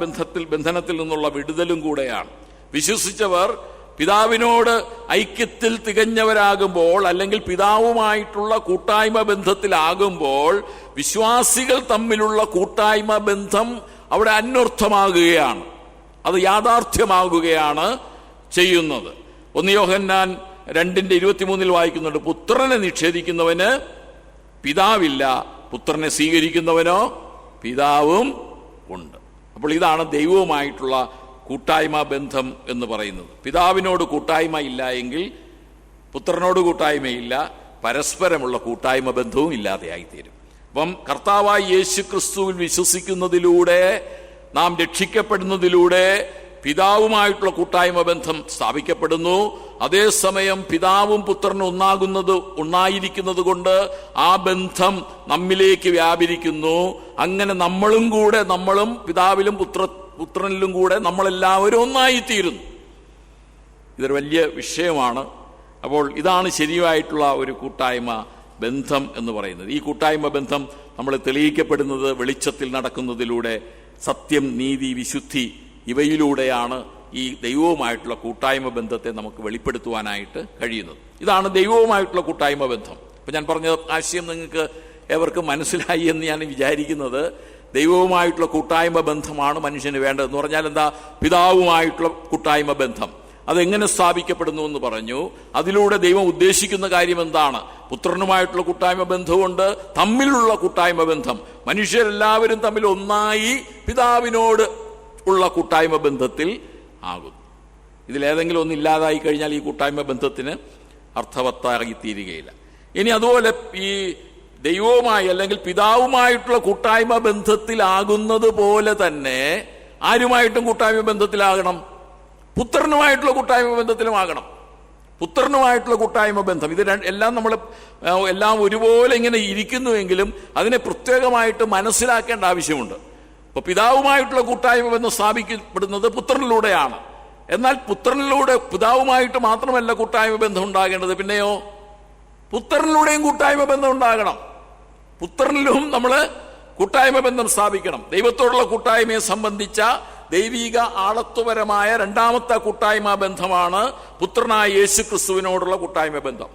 ബന്ധനത്തിൽ നിന്നുള്ള വിടുതലും കൂടെയാണ്. വിശ്വസിച്ചവർ പിതാവിനോട് ഐക്യത്തിൽ തികഞ്ഞവരാകുമ്പോൾ അല്ലെങ്കിൽ പിതാവുമായിട്ടുള്ള കൂട്ടായ്മ ബന്ധത്തിലാകുമ്പോൾ വിശ്വാസികൾ തമ്മിലുള്ള കൂട്ടായ്മ ബന്ധം അവിടെ അന്വർത്ഥമാകുകയാണ്, അത് യാഥാർത്ഥ്യമാകുകയാണ് ചെയ്യുന്നത്. 1 യോഹന്നാൻ 2:23 വായിക്കുന്നുണ്ട്, പുത്രനെ നിഷേധിക്കുന്നവന് പിതാവില്ല, പുത്രനെ സ്വീകരിക്കുന്നവനോ പിതാവും ഉണ്ട്. അപ്പോൾ ഇതാണ് ദൈവവുമായിട്ടുള്ള കൂട്ടായ്മ ബന്ധം എന്ന് പറയുന്നത്. പിതാവിനോട് കൂട്ടായ്മ ഇല്ല എങ്കിൽ പുത്രനോട് കൂട്ടായ്മയില്ല, പരസ്പരമുള്ള കൂട്ടായ്മ ബന്ധവും ഇല്ലാതെയായിത്തീരും. അപ്പം കർത്താവായ യേശു ക്രിസ്തുവിൽ വിശ്വസിക്കുന്നതിലൂടെ, നാം രക്ഷിക്കപ്പെടുന്നതിലൂടെ പിതാവുമായിട്ടുള്ള കൂട്ടായ്മ ബന്ധം സ്ഥാപിക്കപ്പെടുന്നു. അതേസമയം പിതാവും പുത്രനും ഒന്നായിരിക്കുന്നത് കൊണ്ട് ആ ബന്ധം നമ്മിലേക്ക് വ്യാപരിക്കുന്നു. അങ്ങനെ നമ്മളും പിതാവിലും പുത്രനിലും കൂടെ നമ്മളെല്ലാവരും ഒന്നായിത്തീരുന്നു. ഇതൊരു വലിയ വിഷയമാണ്. അപ്പോൾ ഇതാണ് ശരിയായിട്ടുള്ള ഒരു കൂട്ടായ്മ ബന്ധം എന്ന് പറയുന്നത്. ഈ കൂട്ടായ്മ ബന്ധം നമ്മൾ തെളിയിക്കപ്പെടുന്നത് വെളിച്ചത്തിൽ നടക്കുന്നതിലൂടെ, സത്യം, നീതി, വിശുദ്ധി ഇവയിലൂടെയാണ് ഈ ദൈവവുമായിട്ടുള്ള കൂട്ടായ്മ ബന്ധത്തെ നമുക്ക് വെളിപ്പെടുത്തുവാനായിട്ട് കഴിയുന്നത്. ഇതാണ് ദൈവവുമായിട്ടുള്ള കൂട്ടായ്മ ബന്ധം. ഇപ്പം ഞാൻ പറഞ്ഞ ആശയം നിങ്ങൾക്ക് ഏവർക്കും മനസ്സിലായി എന്ന് ഞാൻ വിചാരിക്കുന്നത്. ദൈവവുമായിട്ടുള്ള കൂട്ടായ്മ ബന്ധമാണ് മനുഷ്യന് വേണ്ടതെന്ന് പറഞ്ഞാൽ എന്താ? പിതാവുമായിട്ടുള്ള കൂട്ടായ്മ ബന്ധം അതെങ്ങനെ സ്ഥാപിക്കപ്പെടുന്നു എന്ന് പറഞ്ഞു. അതിലൂടെ ദൈവം ഉദ്ദേശിക്കുന്ന കാര്യം എന്താണ്? പുത്രനുമായിട്ടുള്ള കൂട്ടായ്മ ബന്ധമുണ്ട്, തമ്മിലുള്ള കൂട്ടായ്മ ബന്ധം, മനുഷ്യരെല്ലാവരും തമ്മിൽ ഒന്നായി പിതാവിനോട് ഉള്ള കൂട്ടായ്മ ബന്ധത്തിൽ ആകുന്നു. ഇതിലേതെങ്കിലും ഒന്നില്ലാതായി കഴിഞ്ഞാൽ ഈ കൂട്ടായ്മ ബന്ധത്തിന് അർത്ഥവത്തായി തീരുകയില്ല. ഇനി അതുപോലെ ഈ ദൈവവുമായി അല്ലെങ്കിൽ പിതാവുമായിട്ടുള്ള കൂട്ടായ്മ ബന്ധത്തിലാകുന്നത് പോലെ തന്നെ ആരുമായിട്ടും കൂട്ടായ്മ ബന്ധത്തിലാകണം? പുത്രനുമായിട്ടുള്ള കൂട്ടായ്മ ബന്ധത്തിലുമാകണം. പുത്രനുമായിട്ടുള്ള കൂട്ടായ്മ ബന്ധം, ഇത് എല്ലാം നമ്മൾ എല്ലാം ഒരുപോലെ ഇങ്ങനെ ഇരിക്കുന്നുവെങ്കിലും അതിനെ പ്രത്യേകമായിട്ട് മനസ്സിലാക്കേണ്ട ആവശ്യമുണ്ട്. ഇപ്പൊ പിതാവുമായിട്ടുള്ള കൂട്ടായ്മ ബന്ധം സ്ഥാപിക്കപ്പെടുന്നത് പുത്രനിലൂടെയാണ്. എന്നാൽ പുത്രനിലൂടെ പിതാവുമായിട്ട് മാത്രമല്ല കൂട്ടായ്മ ബന്ധം ഉണ്ടാകേണ്ടത്, പിന്നെയോ പുത്രനിലൂടെയും കൂട്ടായ്മ ബന്ധം ഉണ്ടാകണം. പുത്രനിലും നമ്മൾ കൂട്ടായ്മ ബന്ധം സ്ഥാപിക്കണം. ദൈവത്തോടുള്ള കൂട്ടായ്മയെ സംബന്ധിച്ച ദൈവിക ആളത്വപരമായ രണ്ടാമത്തെ കൂട്ടായ്മ ബന്ധമാണ് പുത്രനായ യേശു ക്രിസ്തുവിനോടുള്ള കൂട്ടായ്മ ബന്ധം.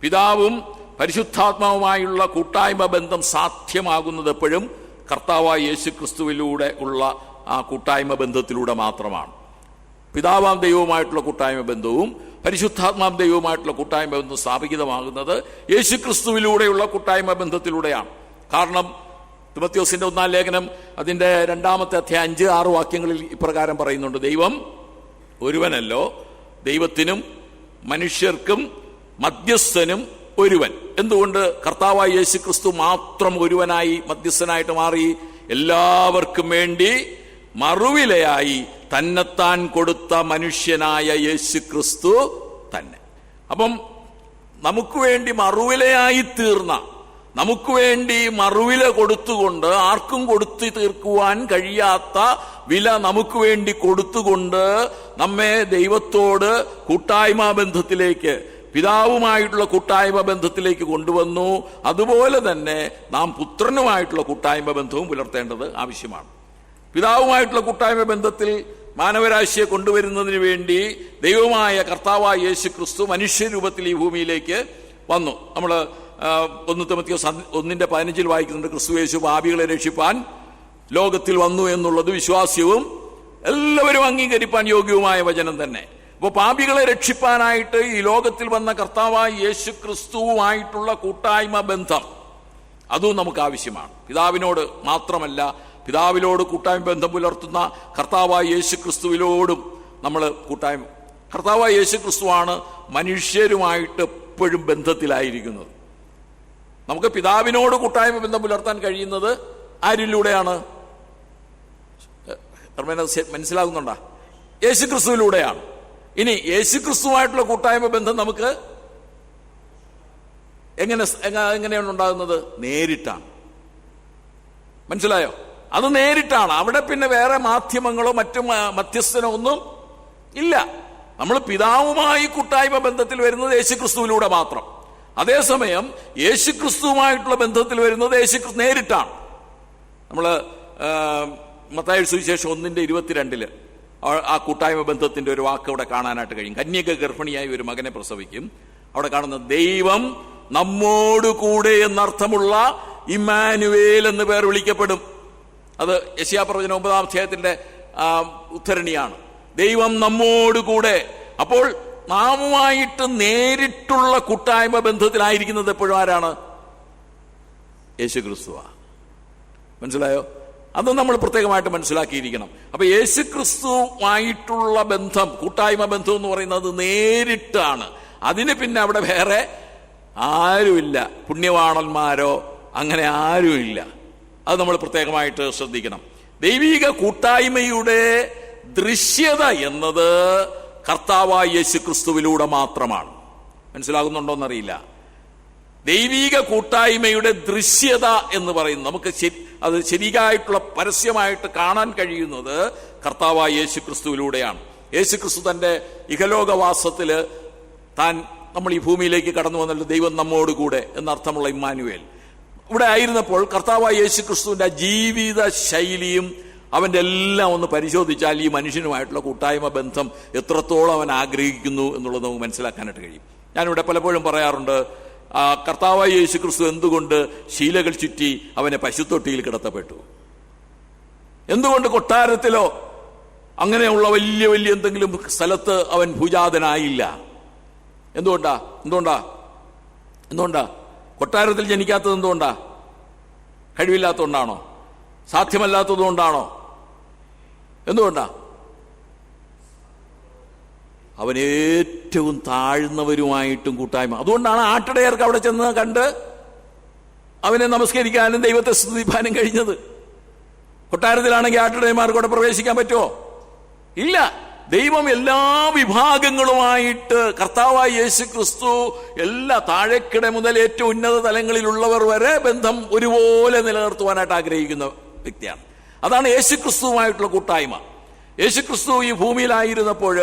പിതാവും പരിശുദ്ധാത്മാവുമായുള്ള കൂട്ടായ്മ ബന്ധം സാധ്യമാകുന്നത് എപ്പോഴും കർത്താവായ യേശു ക്രിസ്തുവിലൂടെ ഉള്ള ആ കൂട്ടായ്മ ബന്ധത്തിലൂടെ മാത്രമാണ്. പിതാവാം ദൈവവുമായിട്ടുള്ള കൂട്ടായ്മ ബന്ധവും പരിശുദ്ധാത്മാം ദൈവവുമായിട്ടുള്ള കൂട്ടായ്മ ബന്ധം സ്ഥാപിതമാകുന്നത് യേശു ക്രിസ്തുവിലൂടെയുള്ള കൂട്ടായ്മ ബന്ധത്തിലൂടെയാണ്. കാരണം തിമോഥെയോസിന്റെ 1-ാം ലേഖനം അതിന്റെ 2-ാമത്തെ അധ്യായം 5-6 വാക്യങ്ങളിൽ ഇപ്രകാരം പറയുന്നുണ്ട്: ദൈവം ഒരുവനല്ലോ, ദൈവത്തിനും മനുഷ്യർക്കും മധ്യസ്ഥനും ഒരുവൻ. എന്തുകൊണ്ട്? കർത്താവായ യേശു ക്രിസ്തു മാത്രം ഒരുവനായി മധ്യസ്ഥനായിട്ട് മാറി എല്ലാവർക്കും വേണ്ടി മറുവിലയായി തന്നെത്താൻ കൊടുത്ത മനുഷ്യനായ യേശു ക്രിസ്തു തന്നെ. അപ്പം നമുക്ക് വേണ്ടി മറുവിലയായി തീർന്ന, നമുക്ക് വേണ്ടി മറുവില കൊടുത്തുകൊണ്ട്, ആർക്കും കൊടുത്തു തീർക്കുവാൻ കഴിയാത്ത വില നമുക്ക് വേണ്ടി കൊടുത്തുകൊണ്ട് നമ്മെ ദൈവത്തോട് കൂട്ടായ്മ ബന്ധത്തിലേക്ക്, പിതാവുമായിട്ടുള്ള കൂട്ടായ്മ ബന്ധത്തിലേക്ക് കൊണ്ടുവന്നു. അതുപോലെ തന്നെ നാം പുത്രനുമായിട്ടുള്ള കൂട്ടായ്മ ബന്ധവും പുലർത്തേണ്ടത് ആവശ്യമാണ്. പിതാവുമായിട്ടുള്ള കൂട്ടായ്മ ബന്ധത്തിൽ മാനവരാശിയെ കൊണ്ടുവരുന്നതിന് വേണ്ടി ദൈവമായ കർത്താവായ യേശു ക്രിസ്തു മനുഷ്യരൂപത്തിൽ ഈ ഭൂമിയിലേക്ക് വന്നു. നമ്മൾ 1 തിമോഥെയോസ് 1:15 വായിക്കുന്നുണ്ട്: ക്രിസ്തു യേശു പാപികളെ രക്ഷിപ്പാൻ ലോകത്തിൽ വന്നു എന്നുള്ളത് വിശ്വാസ്യവും എല്ലാവരും അംഗീകരിപ്പാൻ യോഗ്യവുമായ വചനം തന്നെ. അപ്പോൾ പാപികളെ രക്ഷിപ്പാനായിട്ട് ഈ ലോകത്തിൽ വന്ന കർത്താവായ യേശു ക്രിസ്തുവുമായിട്ടുള്ള കൂട്ടായ്മ ബന്ധം അതും നമുക്ക് ആവശ്യമാണ്. പിതാവിനോട് മാത്രമല്ല, പിതാവിനോട് കൂട്ടായ്മ ബന്ധം പുലർത്തുന്ന കർത്താവായ യേശു ക്രിസ്തുവിനോടും നമ്മൾ കൂട്ടായ്മ. കർത്താവായ യേശു ക്രിസ്തുവാണ് മനുഷ്യരുമായിട്ട് എപ്പോഴും ബന്ധത്തിലായിരിക്കുന്നത്. നമുക്ക് പിതാവിനോട് കൂട്ടായ്മ ബന്ധം പുലർത്താൻ കഴിയുന്നത് ആരിലൂടെയാണ്? മനസ്സിലാകുന്നുണ്ടോ? യേശു ക്രിസ്തുവിലൂടെയാണ്. ഇനി യേശു ക്രിസ്തുവായിട്ടുള്ള കൂട്ടായ്മ ബന്ധം നമുക്ക് എങ്ങനെയാണ് ഉണ്ടാകുന്നത്? നേരിട്ടാണ്. മനസ്സിലായോ? അത് നേരിട്ടാണ്. അവിടെ പിന്നെ വേറെ മാധ്യമങ്ങളോ മറ്റു മധ്യസ്ഥനോ ഒന്നും ഇല്ല. നമ്മൾ പിതാവുമായി കൂട്ടായ്മ ബന്ധത്തിൽ വരുന്നത് യേശു ക്രിസ്തുവിലൂടെ മാത്രം. അതേസമയം യേശു ക്രിസ്തുവുമായിട്ടുള്ള ബന്ധത്തിൽ വരുന്നത് യേശു ക്രിസ്തു നേരിട്ടാണ്. നമ്മൾ മത്തായി സുവിശേഷം 1:22 ആ കൂട്ടായ്മ ബന്ധത്തിന്റെ ഒരു വാക്ക് അവിടെ കാണാനായിട്ട് കഴിയും. കന്യക ഗർഭിണിയായി ഒരു മകനെ പ്രസവിക്കും. അവിടെ കാണുന്ന ദൈവം നമ്മോടുകൂടെ എന്നർത്ഥമുള്ള ഇമ്മാനുവേൽ എന്ന് പേർ വിളിക്കപ്പെടും. അത് യെശയ്യാപ്രവചനം 9-ാം അധ്യായത്തിന്റെ ഉദ്ധരണിയാണ്. ദൈവം നമ്മോടുകൂടെ. അപ്പോൾ നാമുമായിട്ട് നേരിട്ടുള്ള കൂട്ടായ്മ ബന്ധത്തിലായിരിക്കുന്നത് എപ്പോഴും ആരാണ്? യേശു ക്രിസ്തുവാ. മനസ്സിലായോ? അത് നമ്മൾ പ്രത്യേകമായിട്ട് മനസ്സിലാക്കിയിരിക്കണം. അപ്പൊ യേശു ക്രിസ്തുവായിട്ടുള്ള ബന്ധം, കൂട്ടായ്മ ബന്ധം എന്ന് പറയുന്നത് നേരിട്ടാണ്. അതിന് പിന്നെ അവിടെ വേറെ ആരുമില്ല, പുണ്യവാണന്മാരോ അങ്ങനെ ആരുമില്ല. അത് നമ്മൾ പ്രത്യേകമായിട്ട് ശ്രദ്ധിക്കണം. ദൈവിക കൂട്ടായ്മയുടെ ദൃശ്യത എന്നത് കർത്താവായ യേശു ക്രിസ്തുവിലൂടെ മാത്രമാണ്. മനസ്സിലാകുന്നുണ്ടോന്നറിയില്ല. ദൈവിക കൂട്ടായ്മയുടെ ദൃശ്യത എന്ന് പറയുന്നത് നമുക്ക് അത് ശരിയായിട്ടുള്ള പരസ്യമായിട്ട് കാണാൻ കഴിയുന്നത് കർത്താവായ യേശു ക്രിസ്തുവിലൂടെയാണ്. യേശു ക്രിസ്തു തന്റെ ഇഹലോകവാസത്തില് താൻ നമ്മൾ ഈ ഭൂമിയിലേക്ക് കടന്നു വന്നല്ലോ, ദൈവം നമ്മോടുകൂടെ എന്നർത്ഥമുള്ള ഇമ്മാനുവേൽ ഇവിടെ ആയിരുന്നപ്പോൾ കർത്താവായ യേശു ക്രിസ്തുവിന്റെ ജീവിത ശൈലിയും അവന്റെ എല്ലാം ഒന്ന് പരിശോധിച്ചാൽ ഈ മനുഷ്യനുമായിട്ടുള്ള കൂട്ടായ്മ ബന്ധം എത്രത്തോളം അവൻ ആഗ്രഹിക്കുന്നു എന്നുള്ളത് നമുക്ക് മനസ്സിലാക്കാനായിട്ട് കഴിയും. ഞാനിവിടെ പലപ്പോഴും പറയാറുണ്ട്, കർത്താവായ യേശു ക്രിസ്തു എന്തുകൊണ്ട് ശീലകൾ ചുറ്റി അവനെ പശുത്തൊട്ടിയിൽ കിടത്തപ്പെട്ടു? എന്തുകൊണ്ട് കൊട്ടാരത്തിലോ അങ്ങനെയുള്ള വലിയ വലിയ എന്തെങ്കിലും സ്ഥലത്ത് അവൻ ഭുജാതനായില്ല? എന്തുകൊണ്ടാ കൊട്ടാരത്തിൽ ജനിക്കാത്തത്? എന്തുകൊണ്ടാ? കഴിവില്ലാത്തതുകൊണ്ടാണോ? സാധ്യമല്ലാത്തതുകൊണ്ടാണോ? എന്തുകൊണ്ടാ? അവൻ ഏറ്റവും താഴ്ന്നവരുമായിട്ടും കൂട്ടായ്മ. അതുകൊണ്ടാണ് ആട്ടിടയർക്ക് അവിടെ ചെന്ന് കണ്ട് അവനെ നമസ്കരിക്കാനും ദൈവത്തെ സ്തുതിപ്പാനും കഴിഞ്ഞത്. കൊട്ടാരത്തിലാണെങ്കിൽ ആട്ടിടയന്മാർക്ക് അവിടെ പ്രവേശിക്കാൻ പറ്റുമോ? ഇല്ല. ദൈവം എല്ലാ വിഭാഗങ്ങളുമായിട്ട്, കർത്താവായ യേശു ക്രിസ്തു എല്ലാ താഴേക്കിട മുതൽ ഏറ്റവും ഉന്നത തലങ്ങളിലുള്ളവർ വരെ ബന്ധം ഒരുപോലെ നിലനിർത്തുവാനായിട്ട് ആഗ്രഹിക്കുന്ന വ്യക്തിയാണ്. അതാണ് യേശു ക്രിസ്തുവുമായിട്ടുള്ള കൂട്ടായ്മ. യേശു ക്രിസ്തു ഈ ഭൂമിയിലായിരുന്നപ്പോൾ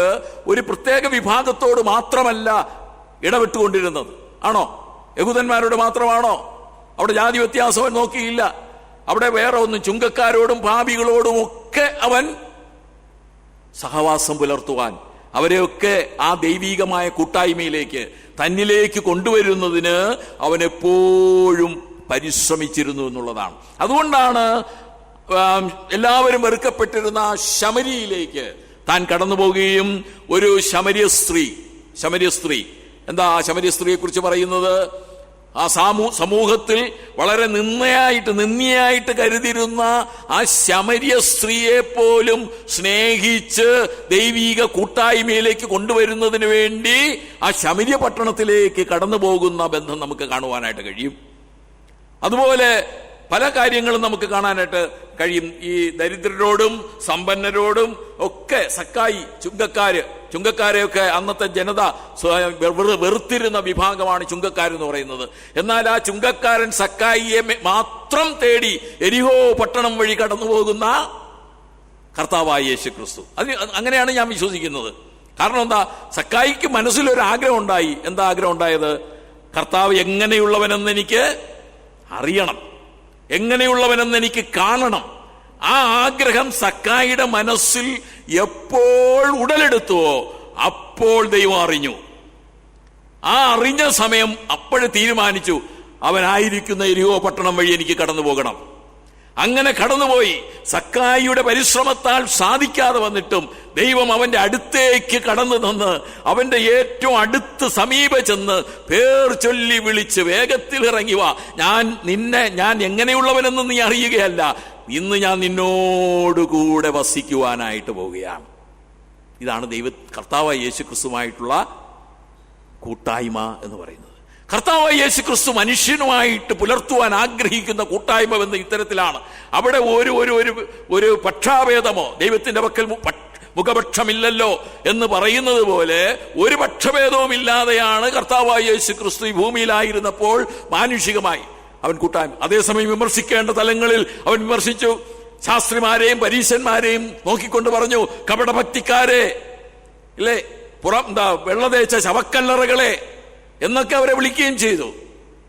ഒരു പ്രത്യേക വിഭാഗത്തോട് മാത്രമല്ല ഇടപെട്ടുകൊണ്ടിരുന്നത്. ആണോ? യഹൂദന്മാരോട് മാത്രമാണോ? അവിടെ ജാതി വ്യത്യാസം നോക്കിയില്ല. അവിടെ വേറെ ഒന്നും, ചുങ്കക്കാരോടും പാപികളോടും ഒക്കെ അവൻ സഹവാസം പുലർത്തുവാൻ, അവരെയൊക്കെ ആ ദൈവീകമായ കൂട്ടായ്മയിലേക്ക് തന്നിലേക്ക് കൊണ്ടുവരുന്നതിന് അവൻ എപ്പോഴും പരിശ്രമിച്ചിരുന്നു എന്നുള്ളതാണ്. അതുകൊണ്ടാണ് എല്ലാവരും വെറുക്കപ്പെട്ടിരുന്ന ശമരിയിലേക്ക് താൻ കടന്നു പോവുകയും ഒരു ശമര്യ സ്ത്രീ എന്താ ശമര്യ സ്ത്രീയെ കുറിച്ച് പറയുന്നത്? ആ സമൂഹത്തിൽ വളരെ നിന്ദയായിട്ട് കരുതിയിരുന്ന ആ ശമര്യ സ്ത്രീയെ പോലും സ്നേഹിച്ച് ദൈവീക കൂട്ടായ്മയിലേക്ക് കൊണ്ടുവരുന്നതിന് വേണ്ടി ആ ശമര്യ പട്ടണത്തിലേക്ക് കടന്നു പോകുന്ന ബന്ധം നമുക്ക് കാണുവാനായിട്ട് കഴിയും. അതുപോലെ പല കാര്യങ്ങളും നമുക്ക് കാണാനായിട്ട് കഴിയും. ഈ ദരിദ്രരോടും സമ്പന്നരോടും ഒക്കെ സക്കായി, ചുങ്കക്കാരെയൊക്കെ അന്നത്തെ ജനത വെറുത്തിരുന്ന വിഭാഗമാണ് ചുങ്കക്കാരെന്ന് പറയുന്നത്. എന്നാൽ ആ ചുങ്കക്കാരൻ സക്കായിയെ മാത്രം തേടി എരിഹോ പട്ടണം വഴി കടന്നു പോകുന്ന കർത്താവായ യേശു ക്രിസ്തു. അങ്ങനെയാണ് ഞാൻ വിശ്വസിക്കുന്നത്. കാരണം എന്താ? സക്കായിക്ക് മനസ്സിലൊരു ആഗ്രഹം ഉണ്ടായി. എന്താ ആഗ്രഹം ഉണ്ടായത്? കർത്താവ് എങ്ങനെയുള്ളവനെന്ന് എനിക്ക് അറിയണം, എങ്ങനെയുള്ളവനെന്ന് എനിക്ക് കാണണം. ആ ആഗ്രഹം സക്കായിയുടെ മനസ്സിൽ എപ്പോൾ ഉടലെടുത്തുവോ അപ്പോൾ ദൈവം അറിഞ്ഞു. ആ അറിഞ്ഞ സമയം അപ്പോഴേ തീരുമാനിച്ചു, അവനായിരിക്കുന്ന എരിഹോ പട്ടണം വഴി എനിക്ക് കടന്നു പോകണം. അങ്ങനെ കടന്നുപോയി. സക്കായിയുടെ പരിശ്രമത്താൽ സാധിക്കാതെ വന്നിട്ടും ദൈവം അവന്റെ അടുത്തേക്ക് കടന്നു തന്ന് അവന്റെ ഏറ്റവും അടുത്ത് സമീപ ചെന്ന് പേർ ചൊല്ലി വിളിച്ച്, വേഗത്തിൽ ഇറങ്ങി വാ, ഞാൻ എങ്ങനെയുള്ളവനെന്ന് നീ അറിയുകയല്ല, ഇന്ന് ഞാൻ നിന്നോടുകൂടെ വസിക്കുവാനായിട്ട് പോവുകയാണ്. ഇതാണ് കർത്താവായ യേശു ക്രിസ്തുവായിട്ടുള്ള കൂട്ടായ്മ എന്ന് പറയുന്നത്. കർത്താവായ യേശു ക്രിസ്തു മനുഷ്യനുമായിട്ട് പുലർത്തുവാൻ ആഗ്രഹിക്കുന്ന കൂട്ടായ്മ എന്ന ഇത്തരത്തിലാണ്. അവിടെ ഒരു പക്ഷാഭേദമോ, ദൈവത്തിന്റെ പക്കൽ മുഖപക്ഷമില്ലല്ലോ എന്ന് പറയുന്നത് പോലെ ഒരു പക്ഷഭേദവും ഇല്ലാതെയാണ് കർത്താവായ യേശു ക്രിസ്തു ഈ ഭൂമിയിലായിരുന്നപ്പോൾ മാനുഷികമായി അവൻ കൂട്ടായ്മ. അതേസമയം വിമർശിക്കേണ്ട തലങ്ങളിൽ അവൻ വിമർശിച്ചു. ശാസ്ത്രിമാരെയും പരീശന്മാരെയും നോക്കിക്കൊണ്ട് പറഞ്ഞു, കപടഭക്തിക്കാരെ, ഇല്ലേ, വെള്ളതേച്ച ശവക്കല്ലറകളെ എന്നൊക്കെ അവരെ വിളിക്കുകയും ചെയ്തു.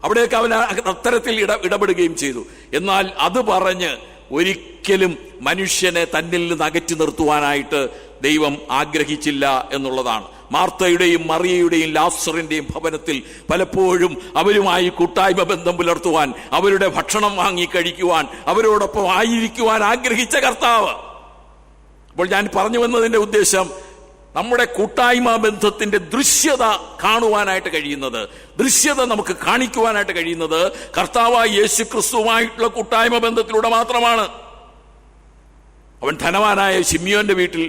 അവിടെയൊക്കെ അവൻ അത്തരത്തിൽ ഇടപെടുകയും ചെയ്തു. എന്നാൽ അത് പറഞ്ഞ് ഒരിക്കലും മനുഷ്യനെ തന്നിൽ നിന്ന് അകറ്റി നിർത്തുവാനായിട്ട് ദൈവം ആഗ്രഹിച്ചില്ല എന്നുള്ളതാണ്. മാർത്തയുടെയും മറിയയുടെയും ലാസറിന്റെയും ഭവനത്തിൽ പലപ്പോഴും അവരുമായി കൂട്ടായ്മ ബന്ധം പുലർത്തുവാൻ, അവരുടെ ഭക്ഷണം വാങ്ങി കഴിക്കുവാൻ, അവരോടൊപ്പം ആയിരിക്കുവാൻ ആഗ്രഹിച്ച കർത്താവ്. അപ്പോൾ ഞാൻ പറഞ്ഞു വന്നതിന്റെ ഉദ്ദേശം, നമ്മുടെ കൂട്ടായ്മ ബന്ധത്തിന്റെ ദൃശ്യത കാണുവാനായിട്ട് കഴിയുന്നത്, ദൃശ്യത നമുക്ക് കാണിക്കുവാനായിട്ട് കഴിയുന്നത് കർത്താവായ യേശു ക്രിസ്തുവുമായിട്ടുള്ള കൂട്ടായ്മ ബന്ധത്തിലൂടെ മാത്രമാണ്. അവൻ ധനവാനായ ശിമ്യോന്റെ വീട്ടിൽ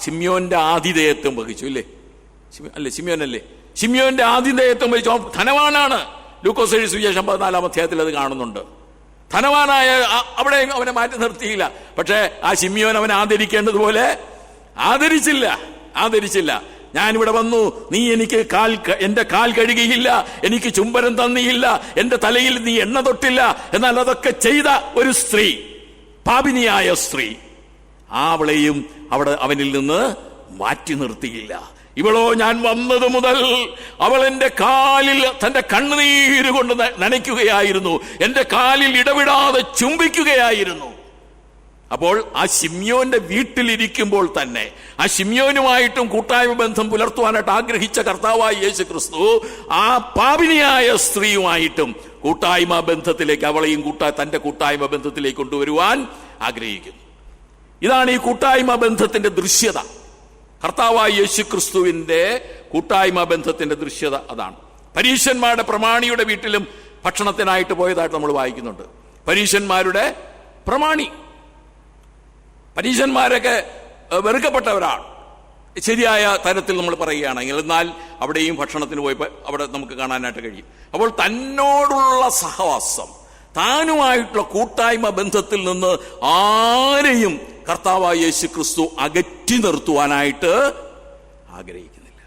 ശിമ്യോന്റെ ആതിഥേയത്വം വഹിച്ചു. ശിമ്യോന്റെ ആതിഥേയത്വം വഹിച്ചു. അവൻ ധനവാനാണ്. ലൂക്കോസ് എഴുതിയ സുവിശേഷം 14-ാം അധ്യായത്തിൽ അത് കാണുന്നുണ്ട്. ധനവാനായ അവിടെ അവനെ മാറ്റി നിർത്തിയില്ല. പക്ഷെ ആ ശിമ്യോൻ അവനെ ആദരിക്കേണ്ടതുപോലെ ആദരിച്ചില്ല. ഞാനിവിടെ വന്നു, നീ എനിക്ക് എന്റെ കാൽ കഴുകിയില്ല, എനിക്ക് ചുംബനം തന്നിയില്ല, എന്റെ തലയിൽ നീ എണ്ണ തൊട്ടില്ല. എന്നാൽ അതൊക്കെ ചെയ്ത ഒരു സ്ത്രീ, പാപിനിയായ സ്ത്രീ, അവളെയും അവനിൽ നിന്ന് മാറ്റി നിർത്തിയില്ല. ഇവളോ ഞാൻ വന്നത് മുതൽ അവൾ എന്റെ കാലിൽ തന്റെ കണ്ണുനീര് കൊണ്ട് നനയ്ക്കുകയായിരുന്നു, എന്റെ കാലിൽ ഇടവിടാതെ ചുംബിക്കുകയായിരുന്നു. അപ്പോൾ ആ ശിമ്യോന്റെ വീട്ടിലിരിക്കുമ്പോൾ തന്നെ ആ ശിമ്യോനുമായിട്ടും കൂട്ടായ്മ ബന്ധം പുലർത്തുവാനായിട്ട് ആഗ്രഹിച്ച കർത്താവായ യേശു ക്രിസ്തു ആ പാപിനിയായ സ്ത്രീയുമായിട്ടും കൂട്ടായ്മ ബന്ധത്തിലേക്ക്, അവളെയും തന്റെ കൂട്ടായ്മ ബന്ധത്തിലേക്ക് കൊണ്ടുവരുവാൻ ആഗ്രഹിക്കുന്നു. ഇതാണ് ഈ കൂട്ടായ്മ ബന്ധത്തിന്റെ ദൃശ്യത. കർത്താവായ യേശു ക്രിസ്തുവിന്റെ കൂട്ടായ്മ ബന്ധത്തിന്റെ ദൃശ്യത അതാണ്. പരീശന്മാരുടെ പ്രമാണിയുടെ വീട്ടിലും ഭക്ഷണത്തിനായിട്ട് പോയതായിട്ട് നമ്മൾ വായിക്കുന്നുണ്ട്. പരീശന്മാരൊക്കെ വെറുക്കപ്പെട്ടവരാണ്. ശരിയായ തരത്തിൽ നമ്മൾ പറയുകയാണെങ്കിൽ. എന്നാൽ അവിടെയും ഭക്ഷണത്തിന് പോയപ്പോൾ അവിടെ നമുക്ക് കാണാനായിട്ട് കഴിയും. അപ്പോൾ തന്നോടുള്ള സഹവാസം, താനുമായിട്ടുള്ള കൂട്ടായ്മ ബന്ധത്തിൽ നിന്ന് ആരെയും കർത്താവായ യേശു ക്രിസ്തു അകറ്റി നിർത്തുവാനായിട്ട് ആഗ്രഹിക്കുന്നില്ല.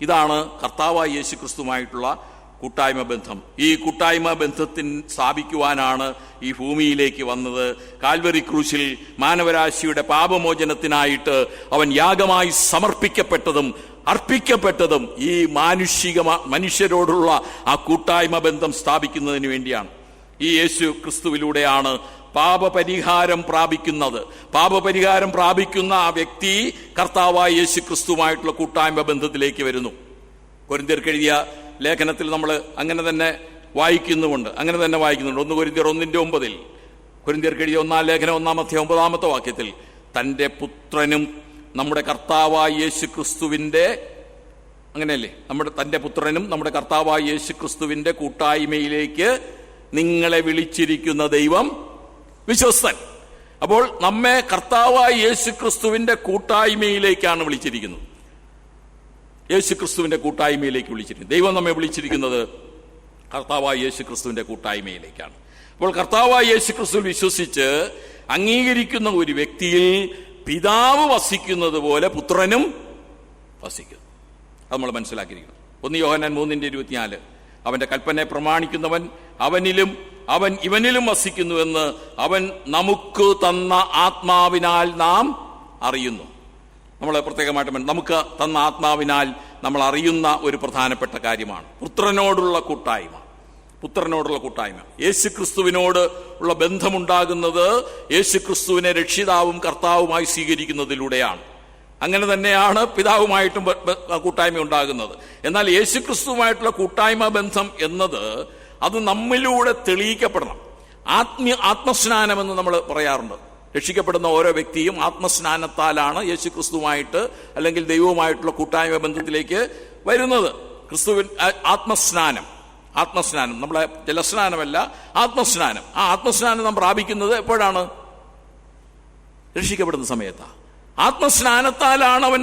ഇതാണ് കർത്താവായ യേശു ക്രിസ്തുവുമായിട്ടുള്ള കൂട്ടായ്മ ബന്ധം. ഈ കൂട്ടായ്മ ബന്ധത്തിൽ സ്ഥാപിക്കുവാനാണ് ഈ ഭൂമിയിലേക്ക് വന്നത്. കാൽവരി ക്രൂശിൽ മാനവരാശിയുടെ പാപമോചനത്തിനായിട്ട് അവൻ യാഗമായി സമർപ്പിക്കപ്പെട്ടതും അർപ്പിക്കപ്പെട്ടതും ഈ മനുഷ്യരോടുള്ള ആ കൂട്ടായ്മ ബന്ധം സ്ഥാപിക്കുന്നതിന് വേണ്ടിയാണ്. ഈ യേശു ക്രിസ്തുവിലൂടെയാണ് പാപപരിഹാരം പ്രാപിക്കുന്നത്. പാപപരിഹാരം പ്രാപിക്കുന്ന ആ വ്യക്തി കർത്താവായ യേശു ക്രിസ്തുവുമായിട്ടുള്ള കൂട്ടായ്മ ബന്ധത്തിലേക്ക് വരുന്നു. കൊരിന്ത്യർക്ക് എഴുതിയ ലേഖനത്തിൽ നമ്മൾ അങ്ങനെ തന്നെ വായിക്കുന്നുണ്ട്. 1 കൊരിന്ത്യർ 1:9 കൊരിന്ത്യർക്ക് എഴുതിയ 1-ാം ലേഖനം 1-ാം അധ്യായം 9-ാമത്തെ വാക്യത്തിൽ തന്റെ പുത്രനും നമ്മുടെ കർത്താവായ യേശു ക്രിസ്തുവിന്റെ, അങ്ങനെയല്ലേ, തന്റെ പുത്രനും നമ്മുടെ കർത്താവായ യേശു ക്രിസ്തുവിന്റെ കൂട്ടായ്മയിലേക്ക് നിങ്ങളെ വിളിച്ചിരിക്കുന്ന ദൈവം വിശ്വസ്തൻ. അപ്പോൾ നമ്മെ കർത്താവായ യേശു ക്രിസ്തുവിന്റെ കൂട്ടായ്മയിലേക്കാണ് വിളിച്ചിരിക്കുന്നത്. യേശു ക്രിസ്തുവിന്റെ കൂട്ടായ്മയിലേക്ക് വിളിച്ചിരിക്കുന്നത്. ദൈവം നമ്മെ വിളിച്ചിരിക്കുന്നത് കർത്താവായ യേശു ക്രിസ്തുവിന്റെ കൂട്ടായ്മയിലേക്കാണ്. അപ്പോൾ കർത്താവായ യേശു ക്രിസ്തുവിൽ വിശ്വസിച്ച് അംഗീകരിക്കുന്ന ഒരു വ്യക്തിയിൽ പിതാവ് വസിക്കുന്നത് പോലെ പുത്രനും വസിക്കുന്നു. അത് നമ്മൾ മനസ്സിലാക്കിയിരിക്കണം. 1 യോഹന്നാൻ 3:24 അവന്റെ കൽപ്പനയെ പ്രമാണിക്കുന്നവൻ അവൻ ഇവനിലും വസിക്കുന്നുവെന്ന് അവൻ നമുക്ക് തന്ന ആത്മാവിനാൽ നാം അറിയുന്നു. നമ്മൾ പ്രത്യേകമായിട്ട് നമുക്ക് തന്ന ആത്മാവിനാൽ നമ്മൾ അറിയുന്ന ഒരു പ്രധാനപ്പെട്ട കാര്യമാണ് പുത്രനോടുള്ള കൂട്ടായ്മ. യേശു ക്രിസ്തുവിനോട് ഉള്ള ബന്ധമുണ്ടാകുന്നത് യേശു ക്രിസ്തുവിനെ രക്ഷിതാവും കർത്താവുമായി സ്വീകരിക്കുന്നതിലൂടെയാണ്. അങ്ങനെ തന്നെയാണ് പിതാവുമായിട്ടും കൂട്ടായ്മ ഉണ്ടാകുന്നത്. എന്നാൽ യേശു ക്രിസ്തുവുമായിട്ടുള്ള കൂട്ടായ്മ ബന്ധം എന്നത് അത് നമ്മിലൂടെ തെളിയിക്കപ്പെടണം. ആത്മസ്നാനം എന്ന് നമ്മൾ പറയാറുണ്ട്. രക്ഷിക്കപ്പെടുന്ന ഓരോ വ്യക്തിയും ആത്മസ്നാനത്താലാണ് യേശു ക്രിസ്തുവുമായിട്ട് അല്ലെങ്കിൽ ദൈവവുമായിട്ടുള്ള കൂട്ടായ്മ ബന്ധത്തിലേക്ക് വരുന്നത്. ക്രിസ്തുവിൻ ആത്മസ്നാനം നമ്മളെ ജലസ്നാനമല്ല, ആത്മസ്നാനം. ആ ആത്മസ്നാനം നാം പ്രാപിക്കുന്നത് എപ്പോഴാണ്? രക്ഷിക്കപ്പെടുന്ന സമയത്താണ്. ആത്മസ്നാനത്താലാണ് അവൻ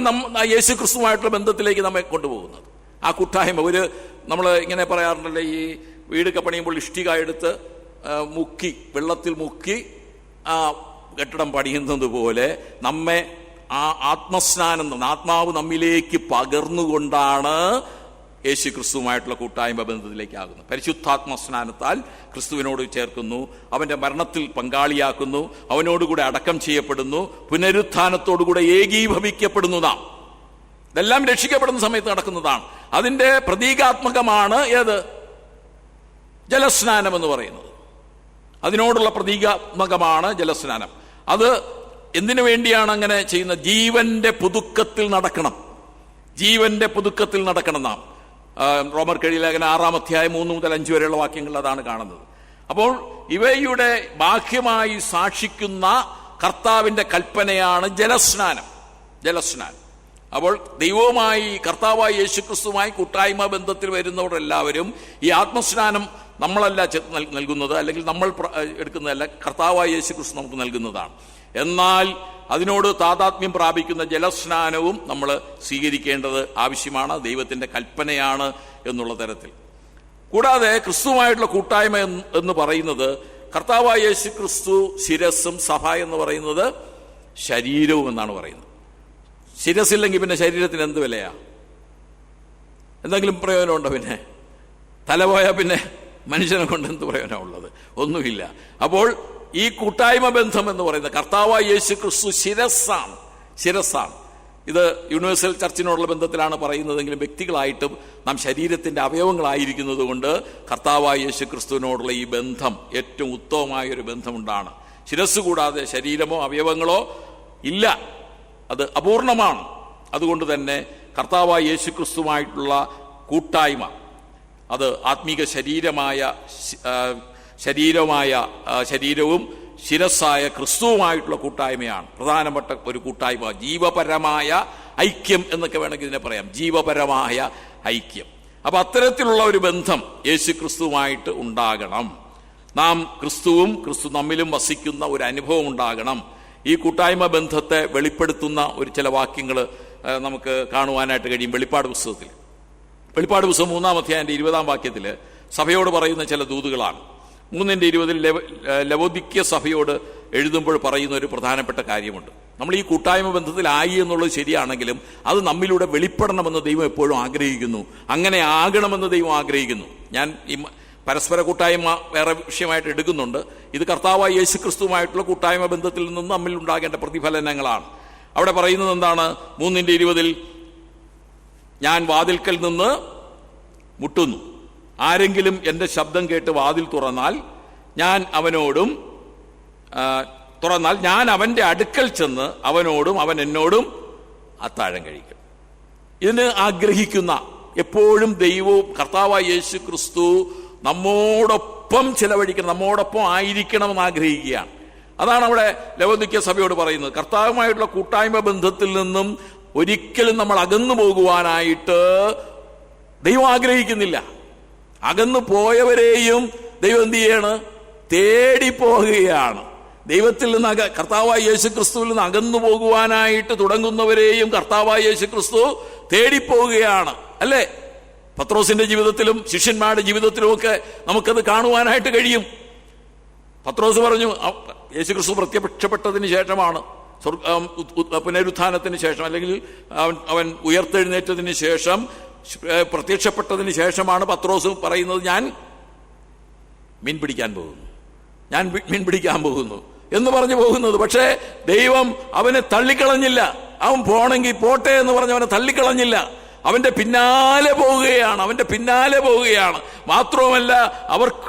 യേശു ക്രിസ്തുവുമായിട്ടുള്ള ബന്ധത്തിലേക്ക് നമ്മെ കൊണ്ടുപോകുന്നത്. ആ കൂട്ടായ്മ നമ്മൾ ഇങ്ങനെ പറയാറുണ്ടല്ലേ, ഈ വീടൊക്കെ പണിയുമ്പോൾ ഇഷ്ടിക എടുത്ത് വെള്ളത്തിൽ മുക്കി ആ കെട്ടിടം പണിയുന്നത് പോലെ നമ്മെ ആ ആത്മാവ് നമ്മിലേക്ക് പകർന്നുകൊണ്ടാണ് യേശു ക്രിസ്തുവുമായിട്ടുള്ള കൂട്ടായ്മ ബന്ധത്തിലേക്കാകുന്നു. പരിശുദ്ധാത്മസ്നാനത്താൽ ക്രിസ്തുവിനോട് ചേർക്കുന്നു, അവന്റെ മരണത്തിൽ പങ്കാളിയാക്കുന്നു, അവനോടുകൂടെ അടക്കം ചെയ്യപ്പെടുന്നു, പുനരുത്ഥാനത്തോടുകൂടെ ഏകീഭവിക്കപ്പെടുന്നു. നാം ഇതെല്ലാം രക്ഷിക്കപ്പെടുന്ന സമയത്ത് നടക്കുന്നതാണ്. അതിന്റെ പ്രതീകാത്മകമാണ് ഏത്? ജലസ്നാനം എന്ന് പറയുന്നത്. അതിനോടുള്ള പ്രതീകാത്മകമാണ് ജലസ്നാനം. അത് എന്തിനു വേണ്ടിയാണ് അങ്ങനെ ചെയ്യുന്നത്? ജീവന്റെ പുതുക്കത്തിൽ നടക്കണം നാം. റോമർക്ക് എഴുതിയ ലേഖനം 6-ാം അധ്യായം 3 മുതൽ 5 വരെയുള്ള വാക്യങ്ങൾ അതാണ് കാണുന്നത്. അപ്പോൾ ഇവയുടെ ബാഹ്യമായി സാക്ഷിക്കുന്ന കർത്താവിന്റെ കൽപ്പനയാണ് ജലസ്നാനം. അപ്പോൾ ദൈവവുമായി കർത്താവായ യേശുക്രിസ്തുവുമായി കൂട്ടായ്മ ബന്ധത്തിൽ വരുന്നവർ എല്ലാവരും ഈ ആത്മസ്നാനം നമ്മളല്ല നൽകുന്നത്, അല്ലെങ്കിൽ നമ്മൾ എടുക്കുന്നതല്ല, കർത്താവായ യേശുക്രിസ്തു നമുക്ക് നൽകുന്നതാണ്. എന്നാൽ അതിനോട് താതാത്മ്യം പ്രാപിക്കുന്ന ജലസ്നാനവും നമ്മൾ സ്വീകരിക്കേണ്ടത് ആവശ്യമാണ്. ദൈവത്തിന്റെ കൽപ്പനയാണ് എന്നുള്ള തരത്തിൽ. കൂടാതെ ക്രിസ്തുവുമായിട്ടുള്ള കൂട്ടായ്മ എന്ന് പറയുന്നത്, കർത്താവായ യേശുക്രിസ്തു ശിരസ്സും സഭ എന്ന് പറയുന്നത് ശരീരവും എന്നാണ് പറയുന്നത്. ശിരസില്ലെങ്കിൽ പിന്നെ ശരീരത്തിന് എന്ത് വിലയാ? എന്തെങ്കിലും പ്രയോജനമുണ്ടോ? പിന്നെ തല പോയാൽ പിന്നെ മനുഷ്യനെ കൊണ്ട് എന്ത് പ്രയോജനമുള്ളത്? ഒന്നുമില്ല. അപ്പോൾ ഈ കൂട്ടായ്മ ബന്ധം എന്ന് പറയുന്നത് കർത്താവായ യേശു ക്രിസ്തു ശിരസ്സാണ്. ഇത് യൂണിവേഴ്സൽ ചർച്ചിനോടുള്ള ബന്ധത്തിലാണ് പറയുന്നതെങ്കിലും വ്യക്തികളായിട്ടും നാം ശരീരത്തിന്റെ അവയവങ്ങളായിരിക്കുന്നത് കൊണ്ട് കർത്താവായ യേശു ക്രിസ്തുവിനോടുള്ള ഈ ബന്ധം ഏറ്റവും ഉത്തമമായ ഒരു ബന്ധമുണ്ടാണ്. ശിരസ് കൂടാതെ ശരീരമോ അവയവങ്ങളോ ഇല്ല, അത് അപൂർണമാണ്. അതുകൊണ്ട് തന്നെ കർത്താവായ യേശു ക്രിസ്തുവുമായിട്ടുള്ള കൂട്ടായ്മ അത് ആത്മീക ശരീരവും ശിരസ്സായ ക്രിസ്തുവുമായിട്ടുള്ള കൂട്ടായ്മയാണ് പ്രധാനപ്പെട്ട ഒരു കൂട്ടായ്മ. ജീവപരമായ ഐക്യം എന്നൊക്കെ വേണമെങ്കിൽ ഇതിനെ പറയാം, ജീവപരമായ ഐക്യം. അപ്പൊ അത്തരത്തിലുള്ള ഒരു ബന്ധം യേശു ക്രിസ്തുവുമായിട്ട് ഉണ്ടാകണം. നാം ക്രിസ്തുവും ക്രിസ്തു നമ്മിലും വസിക്കുന്ന ഒരു അനുഭവം ഉണ്ടാകണം. ഈ കൂട്ടായ്മ ബന്ധത്തെ വെളിപ്പെടുത്തുന്ന ചില വാക്യങ്ങൾ നമുക്ക് കാണുവാനായിട്ട് കഴിയും വെളിപ്പാട് പുസ്തകത്തിൽ. വെളിപ്പാട് പുസ്തകം 3-ാം അധ്യായത്തിന്റെ 20-ാം വാക്യത്തിൽ സഭയോട് പറയുന്ന ചില ദൂതുകളാണ്. 3:20 ലവോദിക്യ സഭയോട് എഴുതുമ്പോൾ പറയുന്ന ഒരു പ്രധാനപ്പെട്ട കാര്യമുണ്ട്. നമ്മൾ ഈ കൂട്ടായ്മ ബന്ധത്തിലായി എന്നുള്ളത് ശരിയാണെങ്കിലും അത് നമ്മിലൂടെ വെളിപ്പെടണമെന്ന് ദൈവം എപ്പോഴും ആഗ്രഹിക്കുന്നു. അങ്ങനെ ആകണമെന്ന് ദൈവം ആഗ്രഹിക്കുന്നു. ഞാൻ ഈ പരസ്പര കൂട്ടായ്മ വേറെ വിഷയമായിട്ട് എടുക്കുന്നുണ്ട്. ഇത് കർത്താവായ യേശു ക്രിസ്തുവുമായിട്ടുള്ള കൂട്ടായ്മ ബന്ധത്തിൽ നിന്ന് നമ്മിൽ ഉണ്ടാകേണ്ട പ്രതിഫലനങ്ങളാണ്. അവിടെ പറയുന്നത് എന്താണ്? 3:20 ഞാൻ വാതിൽക്കൽ നിന്ന് മുട്ടുന്നു, ആരെങ്കിലും എൻ്റെ ശബ്ദം കേട്ട് വാതിൽ തുറന്നാൽ ഞാൻ അവൻ്റെ അടുക്കൽ ചെന്ന് അവനോടും അവൻ എന്നോടും അത്താഴം കഴിക്കും. ഇതിന് ആഗ്രഹിക്കുന്ന എപ്പോഴും ദൈവവും കർത്താവായ യേശു ക്രിസ്തു നമ്മോടൊപ്പം ചിലവഴിക്കണം, നമ്മോടൊപ്പം ആയിരിക്കണമെന്ന് ആഗ്രഹിക്കുകയാണ്. അതാണ് അവിടെ ലവോദിക്യ സഭയോട് പറയുന്നത്. കർത്താവുമായിട്ടുള്ള കൂട്ടായ്മ ബന്ധത്തിൽ നിന്നും ഒരിക്കലും നമ്മൾ അകന്നു പോകുവാനായിട്ട് ദൈവം ആഗ്രഹിക്കുന്നില്ല. അകന്നു പോയവരെയും ദൈവം എന്ത് ചെയ്യാണ്? തേടിപ്പോകുകയാണ്. ദൈവത്തിൽ നിന്ന് കർത്താവായ യേശു ക്രിസ്തുവിൽ നിന്ന് അകന്നു പോകുവാനായിട്ട് തുടങ്ങുന്നവരെയും കർത്താവായ യേശു ക്രിസ്തു തേടിപ്പോവുകയാണ്, അല്ലേ? പത്രോസിന്റെ ജീവിതത്തിലും ശിഷ്യന്മാരുടെ ജീവിതത്തിലുമൊക്കെ നമുക്കത് കാണുവാനായിട്ട് കഴിയും. പത്രോസ് പറഞ്ഞു, യേശു ക്രിസ്തു പ്രത്യക്ഷപ്പെട്ടതിന് ശേഷമാണ്, പുനരുത്ഥാനത്തിന് ശേഷം, അല്ലെങ്കിൽ അവൻ ഉയർത്തെഴുന്നേറ്റതിന് ശേഷം പ്രത്യക്ഷപ്പെട്ടതിന് ശേഷമാണ് പത്രോസ് പറയുന്നത്, ഞാൻ മീൻ പിടിക്കാൻ പോകുന്നു എന്ന് പറഞ്ഞു പോകുന്നത്. പക്ഷേ ദൈവം അവനെ തള്ളിക്കളഞ്ഞില്ല. അവൻ പോണെങ്കിൽ പോട്ടെ എന്ന് പറഞ്ഞ് അവനെ തള്ളിക്കളഞ്ഞില്ല. അവന്റെ പിന്നാലെ പോവുകയാണ്. മാത്രവുമല്ല,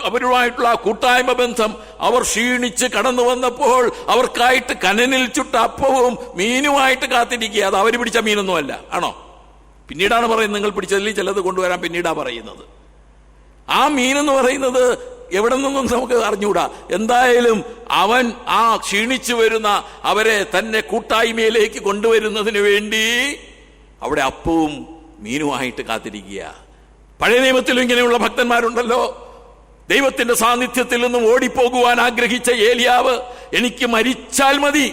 അവരുമായിട്ടുള്ള കൂട്ടായ്മ ബന്ധം അവർ ക്ഷീണിച്ച് കടന്നു വന്നപ്പോൾ അവർക്കായിട്ട് കനനിൽ ചുട്ട അപ്പവും മീനുമായിട്ട് കാത്തിരിക്കുക. അത് അവർ പിടിച്ച മീനൊന്നുമല്ല, ആണോ? പിന്നീടാണ് പറയുന്നത്, നിങ്ങൾ പിടിച്ചതിൽ ചിലത് കൊണ്ടുവരാൻ പിന്നീടാ പറയുന്നത്. ആ മീനെന്ന് പറയുന്നത് എവിടെ നിന്നും നമുക്ക് അറിഞ്ഞുകൂടാ. എന്തായാലും അവൻ ആ ക്ഷീണിച്ചു വരുന്ന അവരെ തന്നെ കൂട്ടായ്മയിലേക്ക് കൊണ്ടുവരുന്നതിന് വേണ്ടി അവിടെ അപ്പവും മീനുമായിട്ട് കാത്തിരിക്കുക. പഴയ നിയമത്തിലും ഇങ്ങനെയുള്ള ഭക്തന്മാരുണ്ടല്ലോ. ദൈവത്തിന്റെ സാന്നിധ്യത്തിൽ നിന്നും ഓടിപ്പോകുവാൻ ആഗ്രഹിച്ച ഏലിയാവ്, എനിക്ക് മരിച്ചാൽ മതി,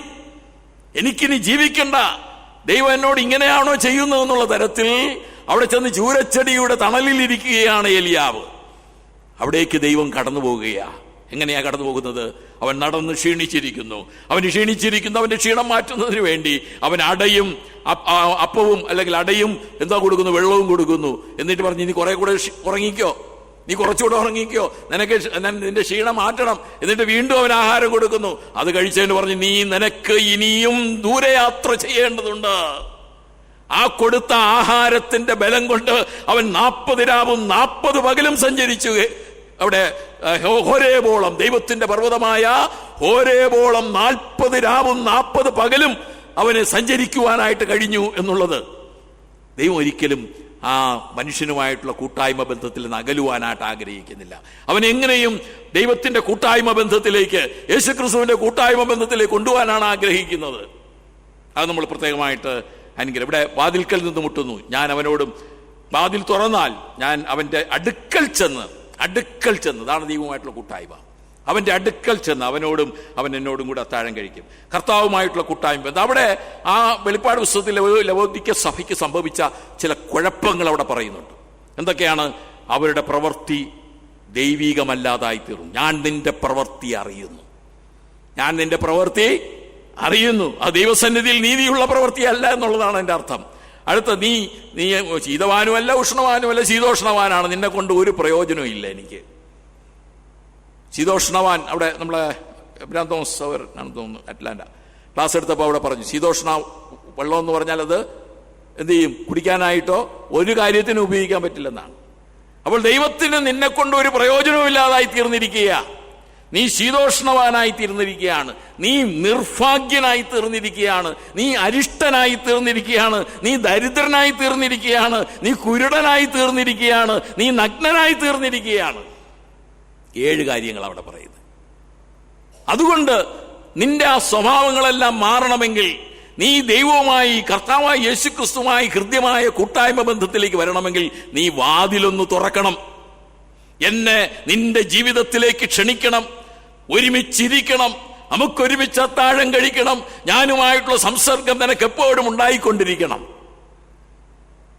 എനിക്കിനി ജീവിക്കണ്ട, ദൈവം എന്നോട് ഇങ്ങനെയാണോ ചെയ്യുന്നതെന്നുള്ള തരത്തിൽ അവിടെ ചെന്ന് ചൂരച്ചെടിയുടെ തണലിലിരിക്കുകയാണ് ഏലിയാവ്. അവിടേക്ക് ദൈവം കടന്നു പോകുകയാ. എങ്ങനെയാ കടന്നു പോകുന്നത്? അവൻ നടന്ന് ക്ഷീണിച്ചിരിക്കുന്നു. അവന്റെ ക്ഷീണം മാറ്റുന്നതിന് വേണ്ടി അവൻ അപ്പവും അല്ലെങ്കിൽ അടയും എന്താ കൊടുക്കുന്നു? വെള്ളവും കൊടുക്കുന്നു. എന്നിട്ട് പറഞ്ഞു, നീ കുറെ കൂടെ ഉറങ്ങിക്കോ, നീ കുറച്ചുകൂടെ ഉറങ്ങിക്കോ, നിന്റെ ക്ഷീണം മാറ്റണം. എന്നിട്ട് വീണ്ടും അവൻ ആഹാരം കൊടുക്കുന്നു. അത് കഴിച്ചതിന് പറഞ്ഞു, നിനക്ക് ഇനിയും ദൂരയാത്ര ചെയ്യേണ്ടതുണ്ട്. ആ കൊടുത്ത ആഹാരത്തിന്റെ ബലം കൊണ്ട് അവൻ 40 രാവും 40 പകലും സഞ്ചരിച്ചു. അവിടെ ഹോരേബോളം, ദൈവത്തിന്റെ പർവ്വതമായ ഹോരേബോളം 40 രാവും 40 പകലും അവന് സഞ്ചരിക്കുവാനായിട്ട് കഴിഞ്ഞു എന്നുള്ളത്. ദൈവം ഒരിക്കലും ആ മനുഷ്യനുമായിട്ടുള്ള കൂട്ടായ്മ ബന്ധത്തിൽ നിന്ന് അകലുവാനായിട്ട് ആഗ്രഹിക്കുന്നില്ല. അവൻ എങ്ങനെയും ദൈവത്തിന്റെ കൂട്ടായ്മ ബന്ധത്തിലേക്ക്, യേശുക്രിസ്തുവിന്റെ കൂട്ടായ്മ ബന്ധത്തിലേക്ക് കൊണ്ടുപോകാനാണ് ആഗ്രഹിക്കുന്നത്. അത് നമ്മൾ പ്രത്യേകമായിട്ട് അനുഗ്രഹം. ഇവിടെ വാതിൽക്കൽ നിന്ന് മുട്ടുന്നു, ഞാൻ അവനോടും, വാതിൽ തുറന്നാൽ ഞാൻ അവന്റെ അടുക്കൽ ചെന്ന്, അതാണ് ദൈവവുമായിട്ടുള്ള കൂട്ടായ്മ. അവന്റെ അടുക്കൽ ചെന്ന് അവനോടും അവൻ എന്നോടും കൂടെ അത്താഴം കഴിക്കും. കർത്താവുമായിട്ടുള്ള കൂട്ടായ്മ. അവിടെ ആ വെളിപ്പാട് പുസ്തകത്തിൽ ലവോദിക്യ സഭയ്ക്ക് സംഭവിച്ച ചില കുഴപ്പങ്ങൾ അവിടെ പറയുന്നുണ്ട്. എന്തൊക്കെയാണ്? അവരുടെ പ്രവൃത്തി ദൈവികമല്ലാതായി തീർന്നു. ഞാൻ നിന്റെ പ്രവൃത്തി അറിയുന്നു. ആ ദൈവസന്നിധിയിൽ നീതിയുള്ള പ്രവൃത്തിയല്ല എന്നുള്ളതാണ് എൻ്റെ അർത്ഥം. അടുത്ത, നീ ശീതവാനുമല്ല ഉഷ്ണവാനുമല്ല, ശീതോഷ്ണവാനാണ്. നിന്നെ കൊണ്ട് ഒരു പ്രയോജനവും ഇല്ല എനിക്ക്. ശീതോഷ്ണവാൻ, അവിടെ നമ്മളെ എബ്രാം തോമസ് അവർ ആണെന്ന് തോന്നുന്നു, അറ്റ്ലാന്റ ക്ലാസ് എടുത്തപ്പോൾ അവിടെ പറഞ്ഞു, ശീതോഷ്ണ വെള്ളം എന്ന് പറഞ്ഞാൽ അത് എന്ത് ചെയ്യും? കുടിക്കാനായിട്ടോ ഒരു കാര്യത്തിനും ഉപയോഗിക്കാൻ പറ്റില്ലെന്നാണ്. അപ്പോൾ ദൈവത്തിന് നിന്നെ കൊണ്ട് ഒരു പ്രയോജനവും ഇല്ലാതായി തീർന്നിരിക്കുക. നീ ശീതോഷ്ണവാനായി തീർന്നിരിക്കുകയാണ്, നീ നിർഭാഗ്യനായി തീർന്നിരിക്കുകയാണ്, നീ അരിഷ്ടനായി തീർന്നിരിക്കുകയാണ്, നീ ദരിദ്രനായി തീർന്നിരിക്കുകയാണ്, നീ കുരുടനായി തീർന്നിരിക്കുകയാണ്, നീ നഗ്നനായി തീർന്നിരിക്കുകയാണ്. 7 കാര്യങ്ങൾ അവിടെ പറയുന്നത്. അതുകൊണ്ട് നിന്റെ ആ സ്വഭാവങ്ങളെല്ലാം മാറണമെങ്കിൽ നീ ദൈവവുമായി, കർത്താവായ യേശുക്രിസ്തുവുമായി ഹൃദ്യമായ കൂട്ടായ്മ ബന്ധത്തിലേക്ക് വരണമെങ്കിൽ നീ വാതിലൊന്ന് തുറക്കണം. എന്നെ നിന്റെ ജീവിതത്തിലേക്ക് ക്ഷണിക്കണം, ഒരുമിച്ചിരിക്കണം, നമുക്കൊരുമിച്ച് അത്താഴം കഴിക്കണം, ഞാനുമായിട്ടുള്ള സംസർഗം നിനക്ക് എപ്പോഴും ഉണ്ടായിക്കൊണ്ടിരിക്കണം.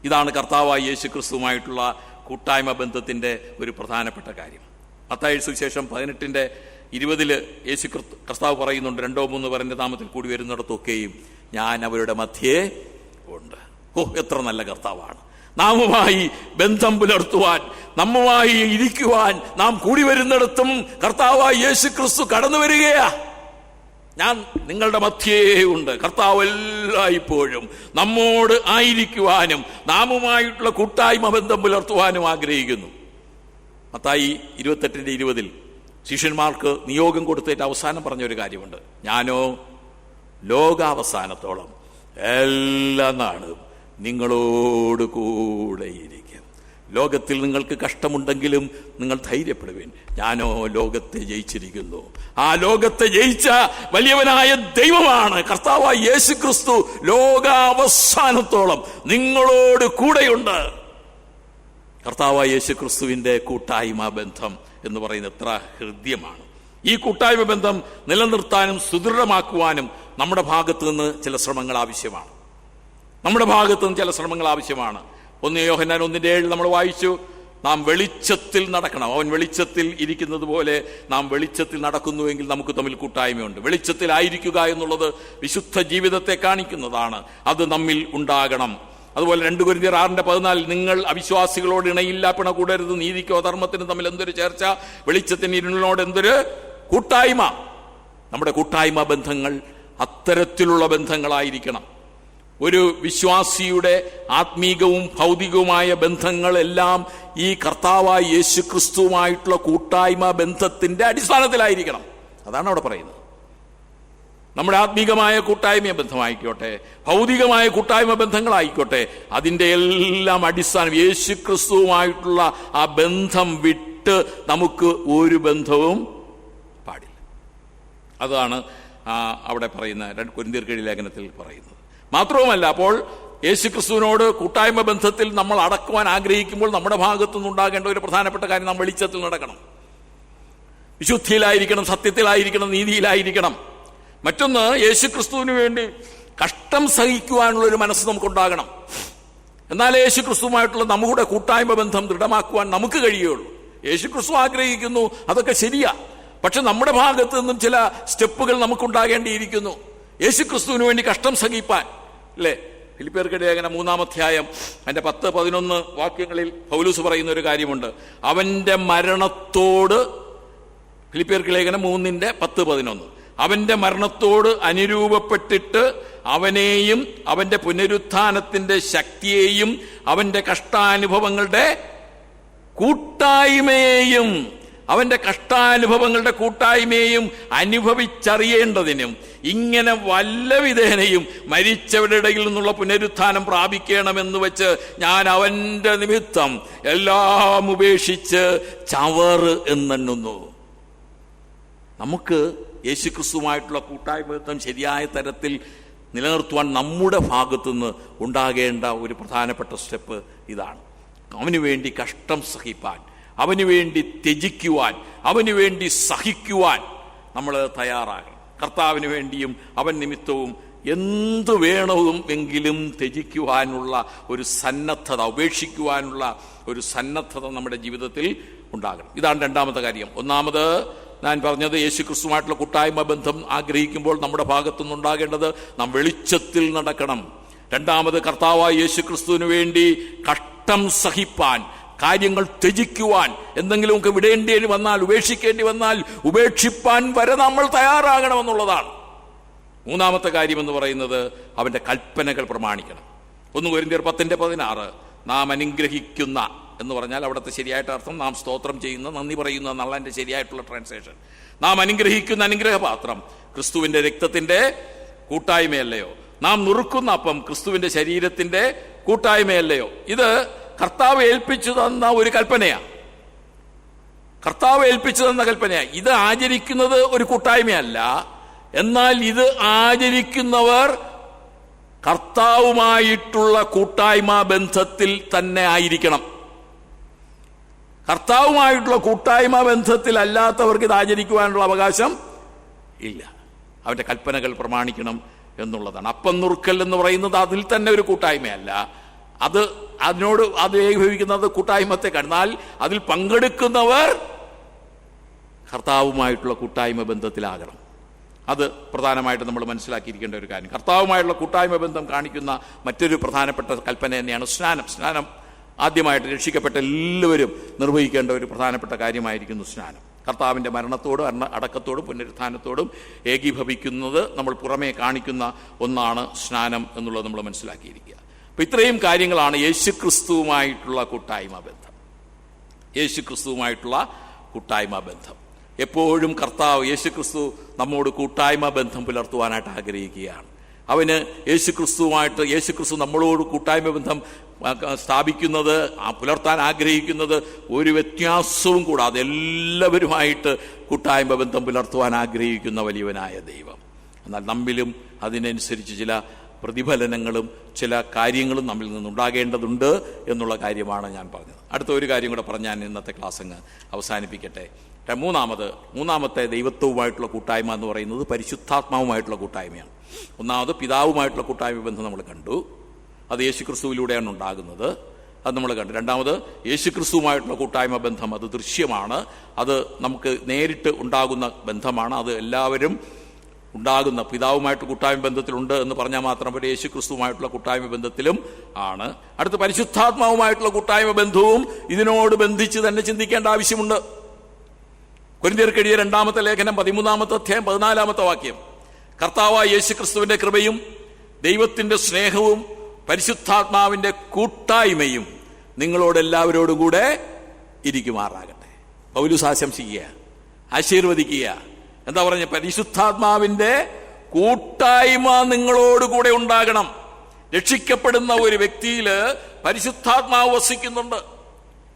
ഇതാണ് കർത്താവായ യേശു ക്രിസ്തുവുമായിട്ടുള്ള കൂട്ടായ്മ ബന്ധത്തിൻ്റെ ഒരു പ്രധാനപ്പെട്ട കാര്യം. മത്തായി സുവിശേഷം 18:20 യേശു കർത്താവ് പറയുന്നുണ്ട്, 2-3 പേരുടെ നാമത്തിൽ കൂടി വരുന്നിടത്തൊക്കെയും ഞാൻ അവരുടെ മധ്യേ ഉണ്ട്. എത്ര നല്ല കർത്താവാണ്! നാമുമായി ബന്ധം പുലർത്തുവാൻ, നമ്മുമായി ഇരിക്കുവാൻ നാം കൂടി വരുന്നിടത്തും കർത്താവായ യേശു ക്രിസ്തു കടന്നു വരികയാ. ഞാൻ നിങ്ങളുടെ മധ്യേ ഉണ്ട്. കർത്താവ് എല്ലായ്പ്പോഴും നമ്മോട് ആയിരിക്കുവാനും നാമുമായിട്ടുള്ള കൂട്ടായ്മ ബന്ധം പുലർത്തുവാനും ആഗ്രഹിക്കുന്നു. മത്തായി 28:20 ശിഷ്യന്മാർക്ക് നിയോഗം കൊടുത്തിട്ട് അവസാനം പറഞ്ഞൊരു കാര്യമുണ്ട്, ഞാനോ ലോകാവസാനത്തോളം എല്ലാ നാളും നിങ്ങളോട് കൂടെയിരിക്കും. ലോകത്തിൽ നിങ്ങൾക്ക് കഷ്ടമുണ്ടെങ്കിലും നിങ്ങൾ ധൈര്യപ്പെടുവിൻ, ഞാനോ ലോകത്തെ ജയിച്ചിരിക്കുന്നു. ആ ലോകത്തെ ജയിച്ച വലിയവനായ ദൈവമാണ് കർത്താവായ യേശു ക്രിസ്തു. ലോകാവസാനത്തോളം നിങ്ങളോട് കൂടെയുണ്ട്. കർത്താവായ യേശു ക്രിസ്തുവിൻ്റെ കൂട്ടായ്മ ബന്ധം എന്ന് പറയുന്നത് എത്ര ഹൃദ്യമാണ്. ഈ കൂട്ടായ്മ ബന്ധം നിലനിർത്താനും സുദൃഢമാക്കുവാനും നമ്മുടെ ഭാഗത്തു നിന്ന് ചില ശ്രമങ്ങൾ ആവശ്യമാണ്. 1 യോഹന്നാൻ 1:7 നമ്മൾ വായിച്ചു, നാം വെളിച്ചത്തിൽ നടക്കണം. അവൻ വെളിച്ചത്തിൽ ഇരിക്കുന്നത് പോലെ നാം വെളിച്ചത്തിൽ നടക്കുന്നുവെങ്കിൽ നമുക്ക് തമ്മിൽ കൂട്ടായ്മയുണ്ട്. വെളിച്ചത്തിലായിരിക്കുക എന്നുള്ളത് വിശുദ്ധ ജീവിതത്തെ കാണിക്കുന്നതാണ്. അത് നമ്മിൽ ഉണ്ടാകണം. അതുപോലെ 2 കൊരിന്ത്യർ 6:14 നിങ്ങൾ അവിശ്വാസികളോട് ഇണയില്ല, പിണ കൂടരുത്, നീതിക്കോ ധർമ്മത്തിനും തമ്മിൽ എന്തൊരു ചേർച്ച, വെളിച്ചത്തിന് ഇരുളിനോട് എന്തൊരു കൂട്ടായ്മ. നമ്മുടെ കൂട്ടായ്മ ബന്ധങ്ങൾ അത്തരത്തിലുള്ള ബന്ധങ്ങളായിരിക്കണം. ഒരു വിശ്വാസിയുടെ ആത്മീകവും ഭൗതികവുമായ ബന്ധങ്ങളെല്ലാം ഈ കർത്താവായ യേശു ക്രിസ്തുവുമായിട്ടുള്ള കൂട്ടായ്മ ബന്ധത്തിന്റെ അടിസ്ഥാനത്തിലായിരിക്കണം. അതാണ് അവിടെ പറയുന്നത്. നമ്മുടെ ആത്മീകമായ കൂട്ടായ്മ ബന്ധമായിക്കോട്ടെ, ഭൗതികമായ കൂട്ടായ്മ ബന്ധങ്ങളായിക്കോട്ടെ, അതിൻ്റെ എല്ലാം അടിസ്ഥാനം യേശു ക്രിസ്തുവുമായിട്ടുള്ള ആ ബന്ധം വിട്ട് നമുക്ക് ഒരു ബന്ധവും പാടില്ല. അതാണ് അവിടെ പറയുന്ന 2 കൊരിന്ത്യർ ലേഖനത്തിൽ പറയുന്നത്. മാത്രവുമല്ല, അപ്പോൾ യേശു ക്രിസ്തുവിനോട് കൂട്ടായ്മ ബന്ധത്തിൽ നമ്മൾ അടക്കുവാൻ ആഗ്രഹിക്കുമ്പോൾ നമ്മുടെ ഭാഗത്തു നിന്നുണ്ടാകേണ്ട ഒരു പ്രധാനപ്പെട്ട കാര്യം, നാം വെളിച്ചത്തിൽ നടക്കണം, വിശുദ്ധിയിലായിരിക്കണം, സത്യത്തിലായിരിക്കണം, നീതിയിലായിരിക്കണം. മറ്റൊന്ന്, യേശു ക്രിസ്തുവിന് വേണ്ടി കഷ്ടം സഹിക്കുവാനുള്ളൊരു മനസ്സ് നമുക്കുണ്ടാകണം. എന്നാലേ യേശു ക്രിസ്തുവുമായിട്ടുള്ള നമ്മുടെ കൂട്ടായ്മ ബന്ധം ദൃഢമാക്കുവാൻ നമുക്ക് കഴിയുള്ളൂ. യേശു ക്രിസ്തു ആഗ്രഹിക്കുന്നു, അതൊക്കെ ശരിയാ. പക്ഷെ നമ്മുടെ ഭാഗത്തു നിന്നും ചില സ്റ്റെപ്പുകൾ നമുക്കുണ്ടാകേണ്ടിയിരിക്കുന്നു. യേശു ക്രിസ്തുവിന് വേണ്ടി കഷ്ടം സഹിപ്പാൻ, അല്ലേ? ഫിലിപ്പിയർക്ക് ലേഖനം 3-ാം അധ്യായം അതിന്റെ 10-11 വാക്യങ്ങളിൽ പൗലൂസ് പറയുന്ന ഒരു കാര്യമുണ്ട്. അവന്റെ മരണത്തോട്, ഫിലിപ്പിയർക്ക് ലേഖനം 3:10-11, അവന്റെ മരണത്തോട് അനുരൂപപ്പെട്ടിട്ട് അവനെയും അവന്റെ പുനരുത്ഥാനത്തിന്റെ ശക്തിയെയും അവന്റെ കഷ്ടാനുഭവങ്ങളുടെ കൂട്ടായ്മയെയും അനുഭവിച്ചറിയേണ്ടതിനും ഇങ്ങനെ വല്ല വിധേനയും മരിച്ചവരുടെ ഇടയിൽ നിന്നുള്ള പുനരുത്ഥാനം പ്രാപിക്കണമെന്ന് വെച്ച് ഞാൻ അവന്റെ നിമിത്തം എല്ലാം ഉപേക്ഷിച്ച് ചവറ് എന്നെണ്ണുന്നു. നമുക്ക് യേശുക്രിസ്തുവുമായിട്ടുള്ള കൂട്ടായ്മ ബന്ധം ശരിയായ തരത്തിൽ നിലനിർത്തുവാൻ നമ്മുടെ ഭാഗത്തുനിന്ന് ഉണ്ടാകേണ്ട ഒരു പ്രധാനപ്പെട്ട സ്റ്റെപ്പ് ഇതാണ്. അവന് വേണ്ടി കഷ്ടം സഹിപ്പാൻ, അവന് വേണ്ടി ത്യജിക്കുവാൻ, അവന് വേണ്ടി സഹിക്കുവാൻ നമ്മൾ തയ്യാറാകണം. കർത്താവിന് വേണ്ടിയും അവൻ നിമിത്തവും എന്തു വേണമെങ്കിലും ത്യജിക്കുവാനുള്ള ഒരു സന്നദ്ധത, ഉപേക്ഷിക്കുവാനുള്ള ഒരു സന്നദ്ധത നമ്മുടെ ജീവിതത്തിൽ ഉണ്ടാകണം. ഇതാണ് 2-ാമത്തെ കാര്യം. 1-ാമത് ഞാൻ പറഞ്ഞത്, യേശു ക്രിസ്തുവായിട്ടുള്ള കൂട്ടായ്മ ബന്ധം ആഗ്രഹിക്കുമ്പോൾ നമ്മുടെ ഭാഗത്തുനിന്ന് ഉണ്ടാകേണ്ടത് നാം വെളിച്ചത്തിൽ നടക്കണം. 2-ാമത്, കർത്താവായ യേശു ക്രിസ്തുവിന് വേണ്ടി കഷ്ടം സഹിപ്പാൻ, കാര്യങ്ങൾ ത്യജിക്കുവാൻ, എന്തെങ്കിലുമൊക്കെ വിടേണ്ടി വന്നാൽ, ഉപേക്ഷിക്കേണ്ടി വന്നാൽ ഉപേക്ഷിപ്പാൻ വരെ നമ്മൾ തയ്യാറാകണമെന്നുള്ളതാണ്. 3-ാമത്തെ കാര്യം എന്ന് പറയുന്നത് അവന്റെ കൽപ്പനകൾ പ്രമാണിക്കണം. 1 കൊരിന്ത്യർ 10:16 നാം അനുഗ്രഹിക്കുന്ന എന്ന് പറഞ്ഞാൽ അവിടുത്തെ ശരിയായിട്ട് അർത്ഥം നാം സ്തോത്രം ചെയ്യുന്ന, നന്ദി പറയുന്ന എന്നുള്ള എൻ്റെ ശരിയായിട്ടുള്ള ട്രാൻസ്ലേഷൻ. നാം അനുഗ്രഹിക്കുന്ന അനുഗ്രഹപാത്രം ക്രിസ്തുവിന്റെ രക്തത്തിന്റെ കൂട്ടായ്മയല്ലയോ? നാം നുറുക്കുന്ന അപ്പം ക്രിസ്തുവിന്റെ ശരീരത്തിന്റെ കൂട്ടായ്മയല്ലയോ? ഇത് കർത്താവ് ഏൽപ്പിച്ചു തന്ന ഒരു കൽപ്പനയാണ്. ഇത് ആചരിക്കുന്നത് ഒരു കൂട്ടായ്മയല്ല. എന്നാൽ ഇത് ആചരിക്കുന്നവർ കർത്താവുമായിട്ടുള്ള കൂട്ടായ്മ ബന്ധത്തിൽ തന്നെ ആയിരിക്കണം. കർത്താവുമായിട്ടുള്ള കൂട്ടായ്മ ബന്ധത്തിൽ അല്ലാത്തവർക്ക് ഇത് ആചരിക്കുവാനുള്ള അവകാശം ഇല്ല. അവന്റെ കൽപ്പനകൾ പ്രമാണിക്കണം എന്നുള്ളതാണ്. അപ്പം നുറുക്കൽ എന്ന് പറയുന്നത് അതിൽ തന്നെ ഒരു കൂട്ടായ്മയല്ല. അത് അതിനോട് അത് ഏകീഭവിക്കുന്നത് കൂട്ടായ്മത്തെക്കാണ്. എന്നാൽ അതിൽ പങ്കെടുക്കുന്നവർ കർത്താവുമായിട്ടുള്ള കൂട്ടായ്മ ബന്ധത്തിലാകണം. അത് പ്രധാനമായിട്ട് നമ്മൾ മനസ്സിലാക്കിയിരിക്കേണ്ട ഒരു കാര്യം. കർത്താവുമായുള്ള കൂട്ടായ്മ ബന്ധം കാണിക്കുന്ന മറ്റൊരു പ്രധാനപ്പെട്ട കൽപ്പന തന്നെയാണ് സ്നാനം. സ്നാനം ആദ്യമായിട്ട് രക്ഷിക്കപ്പെട്ട എല്ലാവരും നിർവഹിക്കേണ്ട ഒരു പ്രധാനപ്പെട്ട കാര്യമായിരിക്കുന്നു സ്നാനം. കർത്താവിൻ്റെ മരണത്തോടും അടക്കത്തോടും പുനരുത്ഥാനത്തോടും ഏകീഭവിക്കുന്നത് നമ്മൾ പുറമേ കാണിക്കുന്ന ഒന്നാണ് സ്നാനം എന്നുള്ളത് നമ്മൾ മനസ്സിലാക്കിയിരിക്കുക. അപ്പം ഇത്രയും കാര്യങ്ങളാണ് യേശുക്രിസ്തുവുമായിട്ടുള്ള കൂട്ടായ്മ ബന്ധം. യേശുക്രിസ്തുവുമായിട്ടുള്ള കൂട്ടായ്മ ബന്ധം എപ്പോഴും കർത്താവ് യേശുക്രിസ്തു നമ്മോട് കൂട്ടായ്മ ബന്ധം പുലർത്തുവാനായിട്ട് ആഗ്രഹിക്കുകയാണ്. അവന് യേശുക്രിസ്തു നമ്മളോട് കൂട്ടായ്മ ബന്ധം സ്ഥാപിക്കുന്നത്, പുലർത്താൻ ആഗ്രഹിക്കുന്നത് ഒരു വ്യത്യാസവും കൂടാതെ എല്ലാവരുമായിട്ട് കൂട്ടായ്മ ബന്ധം പുലർത്തുവാൻ ആഗ്രഹിക്കുന്ന വലിയവനായ ദൈവം. എന്നാൽ നമ്മിലും അതിനനുസരിച്ച് ചില പ്രതിഫലനങ്ങളും ചില കാര്യങ്ങളും നമ്മിൽ നിന്നുണ്ടാകേണ്ടതുണ്ട് എന്നുള്ള കാര്യമാണ് ഞാൻ പറഞ്ഞത്. അടുത്ത ഒരു കാര്യം കൂടെ പറഞ്ഞ് ഞാൻ ഇന്നത്തെ ക്ലാസ് അങ്ങ് അവസാനിപ്പിക്കട്ടെ. മൂന്നാമത്തെ ദൈവത്വവുമായിട്ടുള്ള കൂട്ടായ്മ എന്ന് പറയുന്നത് പരിശുദ്ധാത്മാവുമായിട്ടുള്ള കൂട്ടായ്മയാണ്. ഒന്നാമത് പിതാവുമായിട്ടുള്ള കൂട്ടായ്മ ബന്ധം നമ്മൾ കണ്ടു, അത് യേശുക്രിസ്തുവിലൂടെയാണ് ഉണ്ടാകുന്നത്, അത് നമ്മൾ കണ്ടു. രണ്ടാമത് യേശുക്രിസ്തുവുമായിട്ടുള്ള കൂട്ടായ്മ ബന്ധം അത് ദൃശ്യമാണ്, അത് നമുക്ക് നേരിട്ട് ഉണ്ടാകുന്ന ബന്ധമാണ്. അത് എല്ലാവരും ഉണ്ടാകുന്ന പിതാവുമായിട്ട് കൂട്ടായ്മ ബന്ധത്തിലുണ്ട് എന്ന് പറഞ്ഞാൽ മാത്രം പോലെ യേശുക്രിസ്തുവുമായിട്ടുള്ള കൂട്ടായ്മ ബന്ധത്തിലും ആണ്. അടുത്ത പരിശുദ്ധാത്മാവുമായിട്ടുള്ള കൂട്ടായ്മ ബന്ധവും ഇതിനോട് ബന്ധിച്ച് തന്നെ ചിന്തിക്കേണ്ട ആവശ്യമുണ്ട്. കൊരിന്ത്യർക്ക് എഴുതിയ 2-ാമത്തെ ലേഖനം 13-ാമത്തെ അധ്യായം 14-ാമത്തെ വാക്യം, കർത്താവായ യേശുക്രിസ്തുവിന്റെ കൃപയും ദൈവത്തിന്റെ സ്നേഹവും പരിശുദ്ധാത്മാവിന്റെ കൂട്ടായ്മയും നിങ്ങളോട് എല്ലാവരോടും കൂടെ ഇരിക്കുമാറാകട്ടെ. പൗലോസ് ആശംസിക്കുക, ആശീർവദിക്കുക. എന്താ പറഞ്ഞ? പരിശുദ്ധാത്മാവിന്റെ കൂട്ടായ്മ നിങ്ങളോടുകൂടെ ഉണ്ടാകണം. രക്ഷിക്കപ്പെടുന്ന ഒരു വ്യക്തിയിൽ പരിശുദ്ധാത്മാവ് വസിക്കുന്നുണ്ട്.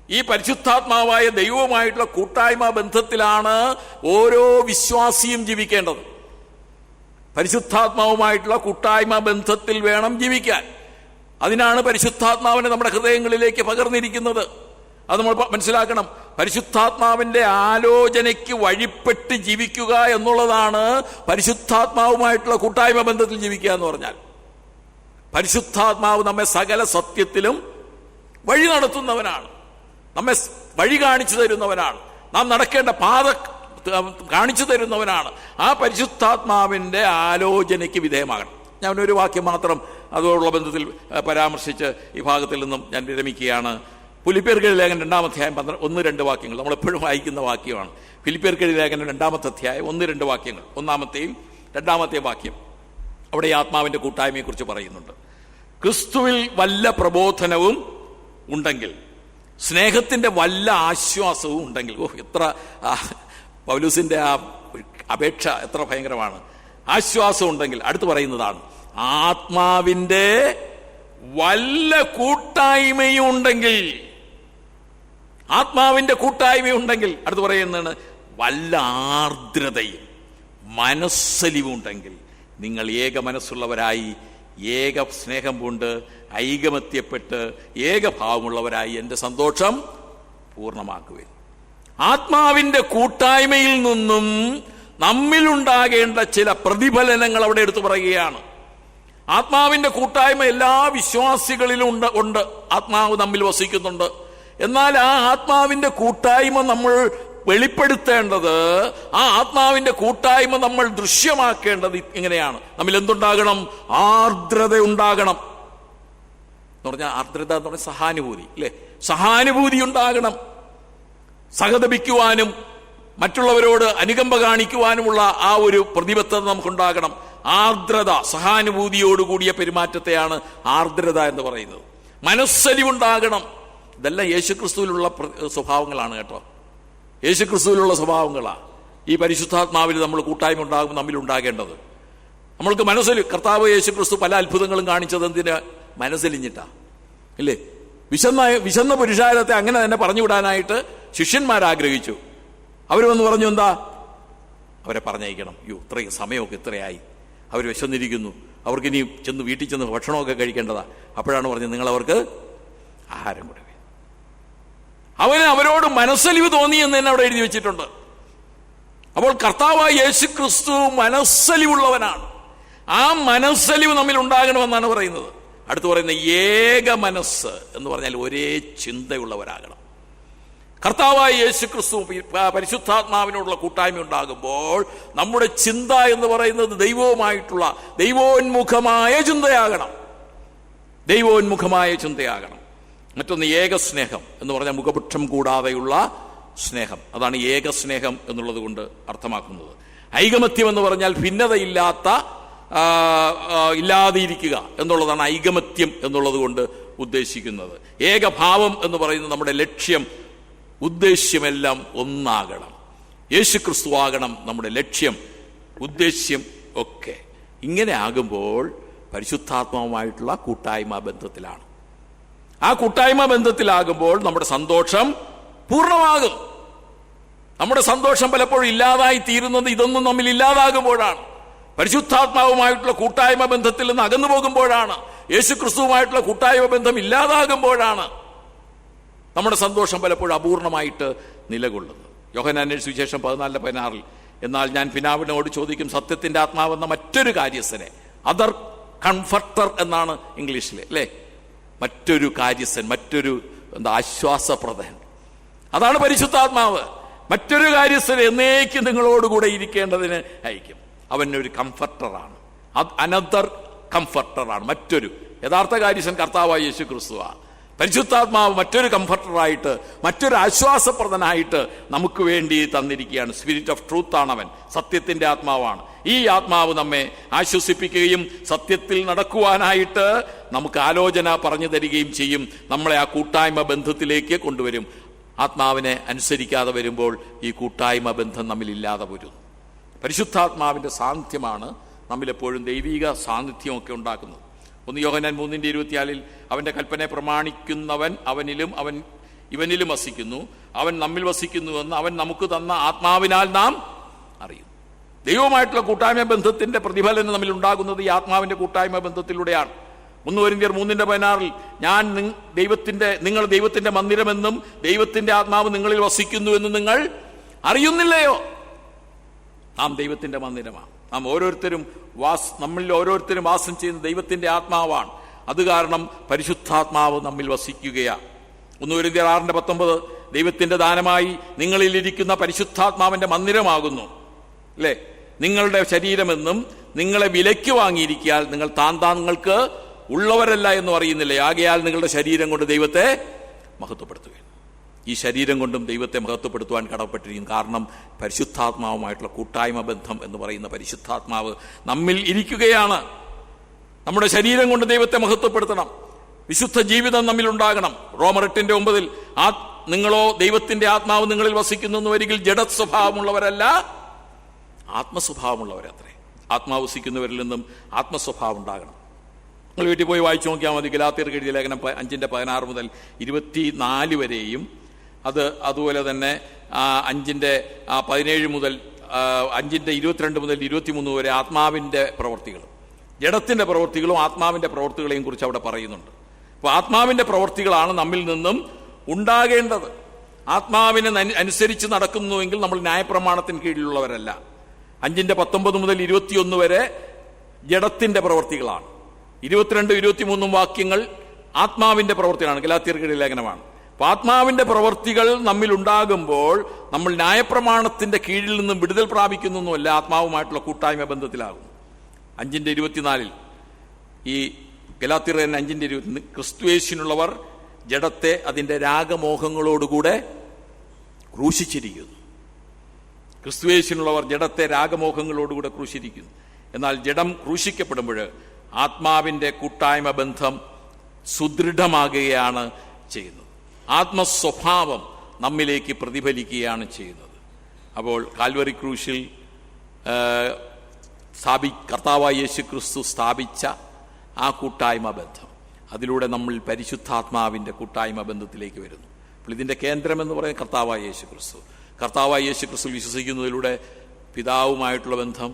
ഈ പരിശുദ്ധാത്മാവായ ദൈവവുമായിട്ടുള്ള കൂട്ടായ്മ ബന്ധത്തിലാണ് ഓരോ വിശ്വാസിയും ജീവിക്കേണ്ടത്. പരിശുദ്ധാത്മാവുമായിട്ടുള്ള കൂട്ടായ്മ ബന്ധത്തിൽ വേണം ജീവിക്കാൻ. അതിനാണ് പരിശുദ്ധാത്മാവിനെ നമ്മുടെ ഹൃദയങ്ങളിലേക്ക് പകർന്നിരിക്കുന്നത്. അത് നമ്മൾ മനസ്സിലാക്കണം. പരിശുദ്ധാത്മാവിന്റെ ആലോചനയ്ക്ക് വഴിപ്പെട്ട് ജീവിക്കുക എന്നുള്ളതാണ് പരിശുദ്ധാത്മാവുമായിട്ടുള്ള കൂട്ടായ്മ ബന്ധത്തിൽ ജീവിക്കുക എന്ന് പറഞ്ഞാൽ. പരിശുദ്ധാത്മാവ് നമ്മെ സകല സത്യത്തിലും വഴി നടത്തുന്നവനാണ്, നമ്മെ വഴി കാണിച്ചു തരുന്നവനാണ്, നാം നടക്കേണ്ട പാത കാണിച്ചു തരുന്നവനാണ്. ആ പരിശുദ്ധാത്മാവിന്റെ ആലോചനയ്ക്ക് വിധേയമാകണം. ഞാൻ ഒരു വാക്യം മാത്രം അതോടുള്ള ബന്ധത്തിൽ പരാമർശിച്ച് ഈ ഭാഗത്തിൽ നിന്നും ഞാൻ വിരമിക്കുകയാണ്. ഫിലിപ്പിയർക്ക് ലേഖനം 2-ാം അധ്യായം 1-2 വാക്യങ്ങൾ നമ്മളെപ്പോഴും വായിക്കുന്ന വാക്യമാണ്. ഫിലിപ്പിയർക്ക് ലേഖനം 2-ാമത്തെ അധ്യായം 1-2 വാക്യങ്ങൾ. 1-ാമത്തെയും 2-ാമത്തെയും വാക്യം അവിടെ ആത്മാവിന്റെ കൂട്ടായ്മയെക്കുറിച്ച് പറയുന്നുണ്ട്. ക്രിസ്തുവിൽ വല്ല പ്രബോധനവും ഉണ്ടെങ്കിൽ, സ്നേഹത്തിന്റെ വല്ല ആശ്വാസവും ഉണ്ടെങ്കിൽ. എത്ര പൗലോസിന്റെ ആ അപേക്ഷ എത്ര ഭയങ്കരമാണ്! ആശ്വാസം ഉണ്ടെങ്കിൽ. അടുത്ത് പറയുന്നതാണ് ആത്മാവിന്റെ വല്ല കൂട്ടായ്മയും ഉണ്ടെങ്കിൽ. ആത്മാവിന്റെ കൂട്ടായ്മയുണ്ടെങ്കിൽ അടുത്ത് പറയുന്നതാണ് വല്ല ആർദ്രതയും മനസ്സലിവും ഉണ്ടെങ്കിൽ നിങ്ങൾ ഏക മനസ്സുള്ളവരായി ഏക സ്നേഹം കൊണ്ട് ഐകമത്യപ്പെട്ട് ഏകഭാവമുള്ളവരായി എൻ്റെ സന്തോഷം പൂർണ്ണമാക്കുവിൻ. ആത്മാവിന്റെ കൂട്ടായ്മയിൽ നിന്നും നമ്മിലുണ്ടാകേണ്ട ചില പ്രതിഫലനങ്ങൾ അവിടെ എടുത്തു പറയുകയാണ്. ആത്മാവിന്റെ കൂട്ടായ്മ എല്ലാ വിശ്വാസികളിലും ഉണ്ട്. ആത്മാവ് നമ്മിൽ വസിക്കുന്നുണ്ട്. എന്നാൽ ആ ആത്മാവിന്റെ കൂട്ടായ്മ നമ്മൾ വെളിപ്പെടുത്തേണ്ടത്, ആ ആത്മാവിന്റെ കൂട്ടായ്മ നമ്മൾ ദൃശ്യമാക്കേണ്ടത് ഇങ്ങനെയാണ്. നമ്മിൽ എന്തുണ്ടാകണം? ആർദ്രത ഉണ്ടാകണം എന്ന് പറഞ്ഞാൽ, ആർദ്രത എന്ന് പറഞ്ഞാൽ സഹാനുഭൂതി, അല്ലെ? സഹാനുഭൂതി ഉണ്ടാകണം. സഹതപിക്കുവാനും മറ്റുള്ളവരോട് അനുകമ്പ കാണിക്കുവാനുമുള്ള ആ ഒരു പ്രതിബദ്ധത നമുക്കുണ്ടാകണം. ആർദ്രത, സഹാനുഭൂതിയോടുകൂടിയ പെരുമാറ്റത്തെയാണ് ആർദ്രത എന്ന് പറയുന്നത്. മനസ്സലിവുണ്ടാകണം. ഇതെല്ലാം യേശുക്രിസ്തുവിലുള്ള സ്വഭാവങ്ങളാണ് കേട്ടോ. യേശുക്രിസ്തുവിലുള്ള സ്വഭാവങ്ങളാണ് ഈ പരിശുദ്ധാത്മാവിൽ നമ്മൾ കൂട്ടായ്മ ഉണ്ടാകുമ്പോൾ നമ്മിലുണ്ടാകേണ്ടത്. നമ്മൾക്ക് കർത്താവ് യേശുക്രിസ്തു പല അത്ഭുതങ്ങളും കാണിച്ചത് എന്തിന്? മനസ്സലിഞ്ഞിട്ടാ, ഇല്ലേ? വിശന്ന പുരുഷാരത്തെ അങ്ങനെ തന്നെ പറഞ്ഞുവിടാനായിട്ട് ശിഷ്യന്മാരാഗ്രഹിച്ചു. അവർ വന്ന് പറഞ്ഞു, എന്താ? അവരെ പറഞ്ഞയക്കണം. ഇത്രയും സമയമൊക്കെ ഇത്രയായി, അവർ വിശന്നിരിക്കുന്നു, അവർക്കിനി വീട്ടിൽ ചെന്ന് ഭക്ഷണമൊക്കെ കഴിക്കേണ്ടതാ. അപ്പോഴാണ് പറഞ്ഞത്, നിങ്ങൾ അവർക്ക് ആഹാരം കൊടുക്കുക. അവരോട് മനസ്സലിവ് തോന്നി എന്ന് തന്നെ അവിടെ എഴുതി വെച്ചിട്ടുണ്ട്. അപ്പോൾ കർത്താവായ യേശുക്രിസ്തു മനസ്സലിവുള്ളവനാണ്. ആ മനസ്സലിവ് നമ്മിൽ ഉണ്ടാകണമെന്നാണ് പറയുന്നത്. അടുത്ത് പറയുന്ന ഏക മനസ്സ് എന്ന് പറഞ്ഞാൽ ഒരേ ചിന്തയുള്ളവരാകണം. കർത്താവായ യേശു ക്രിസ്തു പരിശുദ്ധാത്മാവിനോടുള്ള കൂട്ടായ്മ ഉണ്ടാകുമ്പോൾ നമ്മുടെ ചിന്ത എന്ന് പറയുന്നത് ദൈവവുമായിട്ടുള്ള ദൈവോന്മുഖമായ ചിന്തയാകണം. ദൈവോന്മുഖമായ ചിന്തയാകണം. മറ്റൊന്ന് ഏകസ്നേഹം എന്ന് പറഞ്ഞാൽ മുഖപക്ഷം കൂടാതെയുള്ള സ്നേഹം. അതാണ് ഏകസ്നേഹം എന്നുള്ളത് കൊണ്ട് അർത്ഥമാക്കുന്നത്. ഐകമത്യം എന്ന് പറഞ്ഞാൽ ഇല്ലാതിരിക്കുക എന്നുള്ളതാണ് ഐകമത്യം എന്നുള്ളത് കൊണ്ട് ഉദ്ദേശിക്കുന്നത്. ഏകഭാവം എന്ന് പറയുന്നത് നമ്മുടെ ലക്ഷ്യം ഉദ്ദേശ്യമെല്ലാം ഒന്നാകണം. യേശു ക്രിസ്തു ആകണം നമ്മുടെ ലക്ഷ്യം, ഉദ്ദേശ്യം ഒക്കെ. ഇങ്ങനെ ആകുമ്പോൾ പരിശുദ്ധാത്മാവുമായിട്ടുള്ള കൂട്ടായ്മ ബന്ധത്തിലാണ്. ആ കൂട്ടായ്മ ബന്ധത്തിലാകുമ്പോൾ നമ്മുടെ സന്തോഷം പൂർണ്ണമാകും. നമ്മുടെ സന്തോഷം പലപ്പോഴും ഇല്ലാതായി തീരുന്നത് ഇതൊന്നും നമ്മിൽ ഇല്ലാതാകുമ്പോഴാണ്. പരിശുദ്ധാത്മാവുമായിട്ടുള്ള കൂട്ടായ്മ ബന്ധത്തിൽ നിന്ന് അകന്നു പോകുമ്പോഴാണ്. യേശു ക്രിസ്തുവുമായിട്ടുള്ള കൂട്ടായ്മ ബന്ധം ഇല്ലാതാകുമ്പോഴാണ് നമ്മുടെ സന്തോഷം പലപ്പോഴും അപൂർണമായിട്ട് നിലകൊള്ളുന്നത്. യോഹന്നാന്റെ സുവിശേഷം 14:16 എന്നാൽ ഞാൻ പിതാവിനോട് ചോദിക്കും, സത്യത്തിന്റെ ആത്മാവെന്ന മറ്റൊരു കാര്യസ്ഥനെ, അതർ കംഫർട്ടർ എന്നാണ് ഇംഗ്ലീഷിൽ അല്ലേ, മറ്റൊരു കാര്യസ്ഥൻ, മറ്റൊരു ആശ്വാസപ്രദൻ, അതാണ് പരിശുദ്ധാത്മാവ്. മറ്റൊരു കാര്യസ്ഥൻ എന്നേക്കും നിങ്ങളോടുകൂടെ ഇരിക്കേണ്ടതിന് അയക്കും. അവൻ ഒരു കംഫർട്ടറാണ്, അനദർ കംഫർട്ടറാണ്. മറ്റൊരു യഥാർത്ഥ കാര്യസ്ഥൻ കർത്താവായ യേശു ക്രിസ്തുവാണ്. പരിശുദ്ധാത്മാവ് മറ്റൊരു കംഫർട്ടറായിട്ട്, മറ്റൊരു ആശ്വാസപ്രദനായിട്ട് നമുക്ക് വേണ്ടി തന്നിരിക്കുകയാണ്. സ്പിരിറ്റ് ഓഫ് ട്രൂത്ത് ആണ് അവൻ, സത്യത്തിന്റെ ആത്മാവാണ്. ഈ ആത്മാവ് നമ്മെ ആശ്വസിപ്പിക്കുകയും സത്യത്തിൽ നടക്കുവാനായിട്ട് നമുക്ക് ആലോചന പറഞ്ഞു തരികയും ചെയ്യും. നമ്മളെ ആ കൂട്ടായ്മ ബന്ധത്തിലേക്ക് കൊണ്ടുവരും. ആത്മാവിനെ അനുസരിക്കാതെ വരുമ്പോൾ ഈ കൂട്ടായ്മ ബന്ധം നമ്മിലില്ലാതെ വരും. പരിശുദ്ധാത്മാവിന്റെ സാന്നിധ്യമാണ് നമ്മിലെപ്പോഴും ദൈവിക സാന്നിധ്യമൊക്കെ ഉണ്ടാക്കുന്നത്. 1 യോഹന്നാൻ 3:24 അവന്റെ കൽപ്പനയെ പ്രമാണിക്കുന്നവൻ അവനിലും അവൻ ഇവനിലും വസിക്കുന്നു, അവൻ നമ്മിൽ വസിക്കുന്നുവെന്ന് അവൻ നമുക്ക് തന്ന ആത്മാവിനാൽ നാം അറിയും. ദൈവവുമായിട്ടുള്ള കൂട്ടായ്മ ബന്ധത്തിന്റെ പ്രതിഫലനം നമ്മിൽ ഉണ്ടാകുന്നത് ഈ ആത്മാവിന്റെ കൂട്ടായ്മ ബന്ധത്തിലൂടെയാണ്. 1 കൊരിന്ത്യർ 3:16 നിങ്ങൾ ദൈവത്തിന്റെ മന്ദിരമെന്നും ദൈവത്തിന്റെ ആത്മാവ് നിങ്ങളിൽ വസിക്കുന്നുവെന്നും നിങ്ങൾ അറിയുന്നില്ലയോ? നാം ദൈവത്തിന്റെ മന്ദിരമാണ്. നമ്മളിൽ ഓരോരുത്തരും വാസം ചെയ്യുന്ന ദൈവത്തിന്റെ ആത്മാവാണ്. അത് കാരണം പരിശുദ്ധാത്മാവ് നമ്മിൽ വസിക്കുകയാണ്. 1 കൊരിന്ത്യർ 6:19 ദൈവത്തിന്റെ ദാനമായി നിങ്ങളിലിരിക്കുന്ന പരിശുദ്ധാത്മാവിന്റെ മന്ദിരമാകുന്നു അല്ലേ, നിങ്ങളുടെ ശരീരമെന്നും നിങ്ങളെ വിലയ്ക്ക് വാങ്ങിയിരിക്കാൻ നിങ്ങൾ താങ്കൾക്ക് ഉള്ളവരല്ല എന്നും അറിയുന്നില്ലേ? ആകയാൽ നിങ്ങളുടെ ശരീരം കൊണ്ട് ദൈവത്തെ മഹത്വപ്പെടുത്തുക. ഈ ശരീരം കൊണ്ടും ദൈവത്തെ മഹത്വപ്പെടുത്തുവാൻ കടപ്പെട്ടിരിക്കും. കാരണം പരിശുദ്ധാത്മാവുമായിട്ടുള്ള കൂട്ടായ്മ ബന്ധം എന്ന് പറയുന്ന പരിശുദ്ധാത്മാവ് നമ്മിൽ ഇരിക്കുകയാണ്. നമ്മുടെ ശരീരം കൊണ്ട് ദൈവത്തെ മഹത്വപ്പെടുത്തണം. വിശുദ്ധ ജീവിതം നമ്മിൽ ഉണ്ടാകണം. റോമർ 8:9 നിങ്ങളോ ദൈവത്തിന്റെ ആത്മാവ് നിങ്ങളിൽ വസിക്കുന്നു വരികിൽ ജഡസ്വഭാവമുള്ളവരല്ല, ആത്മസ്വഭാവമുള്ളവരത്രേ. ആത്മാവ് വസിക്കുന്നവരിൽ നിന്നും ആത്മസ്വഭാവം ഉണ്ടാകണം. നിങ്ങൾ വീട്ടിൽ പോയി വായിച്ചു നോക്കിയാൽ മതി. ഗലാത്യർക്ക് എഴുതിയ ലേഖനം 5:16 മുതൽ 24 വരെയും അതുപോലെ തന്നെ 5:17 മുതൽ 5:22 മുതൽ 23 വരെ ആത്മാവിൻ്റെ പ്രവൃത്തികളും ജഡത്തിൻ്റെ പ്രവൃത്തികളും ആത്മാവിൻ്റെ പ്രവൃത്തികളെയും കുറിച്ച് അവിടെ പറയുന്നുണ്ട്. അപ്പോൾ ആത്മാവിൻ്റെ പ്രവൃത്തികളാണ് നമ്മിൽ നിന്നും ഉണ്ടാകേണ്ടത്. ആത്മാവിനെ അനുസരിച്ച് നടക്കുന്നുവെങ്കിൽ നമ്മൾ ന്യായപ്രമാണത്തിന് കീഴിലുള്ളവരല്ല. 5:19 മുതൽ 21 വരെ ജഡത്തിൻ്റെ പ്രവൃത്തികളാണ്. 22, 23 വാക്യങ്ങൾ ആത്മാവിന്റെ പ്രവൃത്തികളാണ്. ഗലാത്യർക്കെഴുതിയ ലേഖനമാണ്. അപ്പൊ ആത്മാവിന്റെ പ്രവൃത്തികൾ നമ്മിൽ ഉണ്ടാകുമ്പോൾ നമ്മൾ ന്യായപ്രമാണത്തിന്റെ കീഴിൽ നിന്നും വിടുതൽ പ്രാപിക്കുന്നൊന്നുമല്ല, ആത്മാവുമായിട്ടുള്ള കൂട്ടായ്മ ബന്ധത്തിലാകും. 5:24 ഈ ഗലാത്യർ 5:20 ക്രിസ്തുയേശുവിനുള്ളവർ ജഡത്തെ അതിന്റെ രാഗമോഹങ്ങളോടുകൂടെ ക്രൂശിച്ചിരിക്കുന്നു. ക്രിസ്തുയേശുവിനുള്ളവർ ജഡത്തെ രാഗമോഹങ്ങളോടുകൂടെ ക്രൂശിച്ചിരിക്കുന്നു. എന്നാൽ ജഡം ക്രൂശിക്കപ്പെടുമ്പോൾ ആത്മാവിന്റെ കൂട്ടായ്മ ബന്ധം സുദൃഢമാകുകയാണ് ചെയ്യുന്നത്. ആത്മസ്വഭാവം നമ്മിലേക്ക് പ്രതിഫലിക്കുകയാണ് ചെയ്യുന്നത്. അപ്പോൾ കാൽവറി ക്രൂശിൽ കർത്താവായ യേശു ക്രിസ്തു സ്ഥാപിച്ച ആ കൂട്ടായ്മ ബന്ധം, അതിലൂടെ നമ്മൾ പരിശുദ്ധാത്മാവിൻ്റെ കൂട്ടായ്മ ബന്ധത്തിലേക്ക് വരുന്നു. അപ്പോൾ ഇതിൻ്റെ കേന്ദ്രം എന്ന് പറയുന്നത് കർത്താവായ യേശു ക്രിസ്തു. കർത്താവായ യേശു ക്രിസ്തു വിശ്വസിക്കുന്നതിലൂടെ പിതാവുമായിട്ടുള്ള ബന്ധം,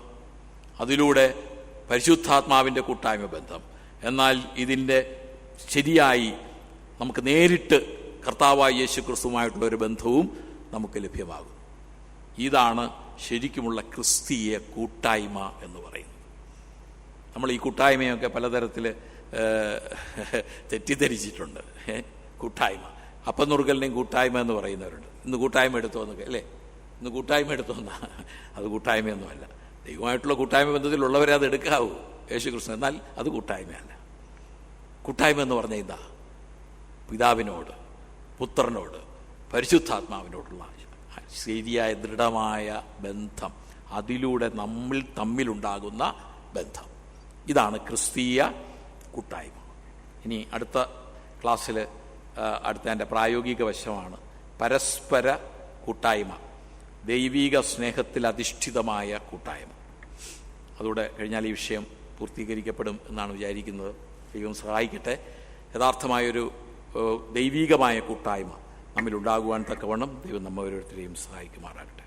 അതിലൂടെ പരിശുദ്ധാത്മാവിൻ്റെ കൂട്ടായ്മ ബന്ധം. എന്നാൽ ഇതിൻ്റെ ശരിയായി നമുക്ക് നേരിട്ട് കർത്താവായ യേശു ക്രിസ്തുവുമായിട്ടുള്ള ഒരു ബന്ധവും നമുക്ക് ലഭ്യമാകും. ഇതാണ് ശരിക്കുമുള്ള ക്രിസ്തീയ കൂട്ടായ്മ എന്ന് പറയുന്നത്. നമ്മൾ ഈ കൂട്ടായ്മയൊക്കെ പലതരത്തിൽ തെറ്റിദ്ധരിച്ചിട്ടുണ്ട്. കൂട്ടായ്മ, അപ്പം നുറുക്കലിനെയും കൂട്ടായ്മ എന്ന് പറയുന്നവരുണ്ട്. ഇന്ന് കൂട്ടായ്മ എടുത്തോന്നൊക്കെ അല്ലേ, ഇന്ന് കൂട്ടായ്മ എടുത്തോന്ന, അത് കൂട്ടായ്മയൊന്നുമല്ല. ദൈവമായിട്ടുള്ള കൂട്ടായ്മ ബന്ധത്തിലുള്ളവരെ അത് എടുക്കാവൂ യേശുക്രിസ്തു, എന്നാൽ അത് കൂട്ടായ്മയല്ല. കൂട്ടായ്മ എന്ന് പറഞ്ഞാൽ ഇതാ, പിതാവിനോട്, പുത്രനോട്, പരിശുദ്ധാത്മാവിനോടുള്ള ശരിയായ ദൃഢമായ ബന്ധം, അതിലൂടെ നമ്മൾ തമ്മിലുണ്ടാകുന്ന ബന്ധം, ഇതാണ് ക്രിസ്തീയ കൂട്ടായ്മ. ഇനി അടുത്ത ക്ലാസ്സിൽ അടുത്ത എൻ്റെ പ്രായോഗിക വശമാണ് പരസ്പര കൂട്ടായ്മ, ദൈവിക സ്നേഹത്തിൽ അധിഷ്ഠിതമായ കൂട്ടായ്മ. അതുകൂടെ കഴിഞ്ഞാൽ ഈ വിഷയം പൂർത്തീകരിക്കപ്പെടും എന്നാണ് വിചാരിക്കുന്നത്. ദൈവം സഹായിക്കട്ടെ. യഥാർത്ഥമായൊരു ദൈവികമായ കൂട്ടായ്മ നമ്മിലുണ്ടാകുവാൻ തക്കവണ്ണം ദൈവം നമ്മ ഓരോരുത്തരെയും സഹായിക്കുമാറാകട്ടെ.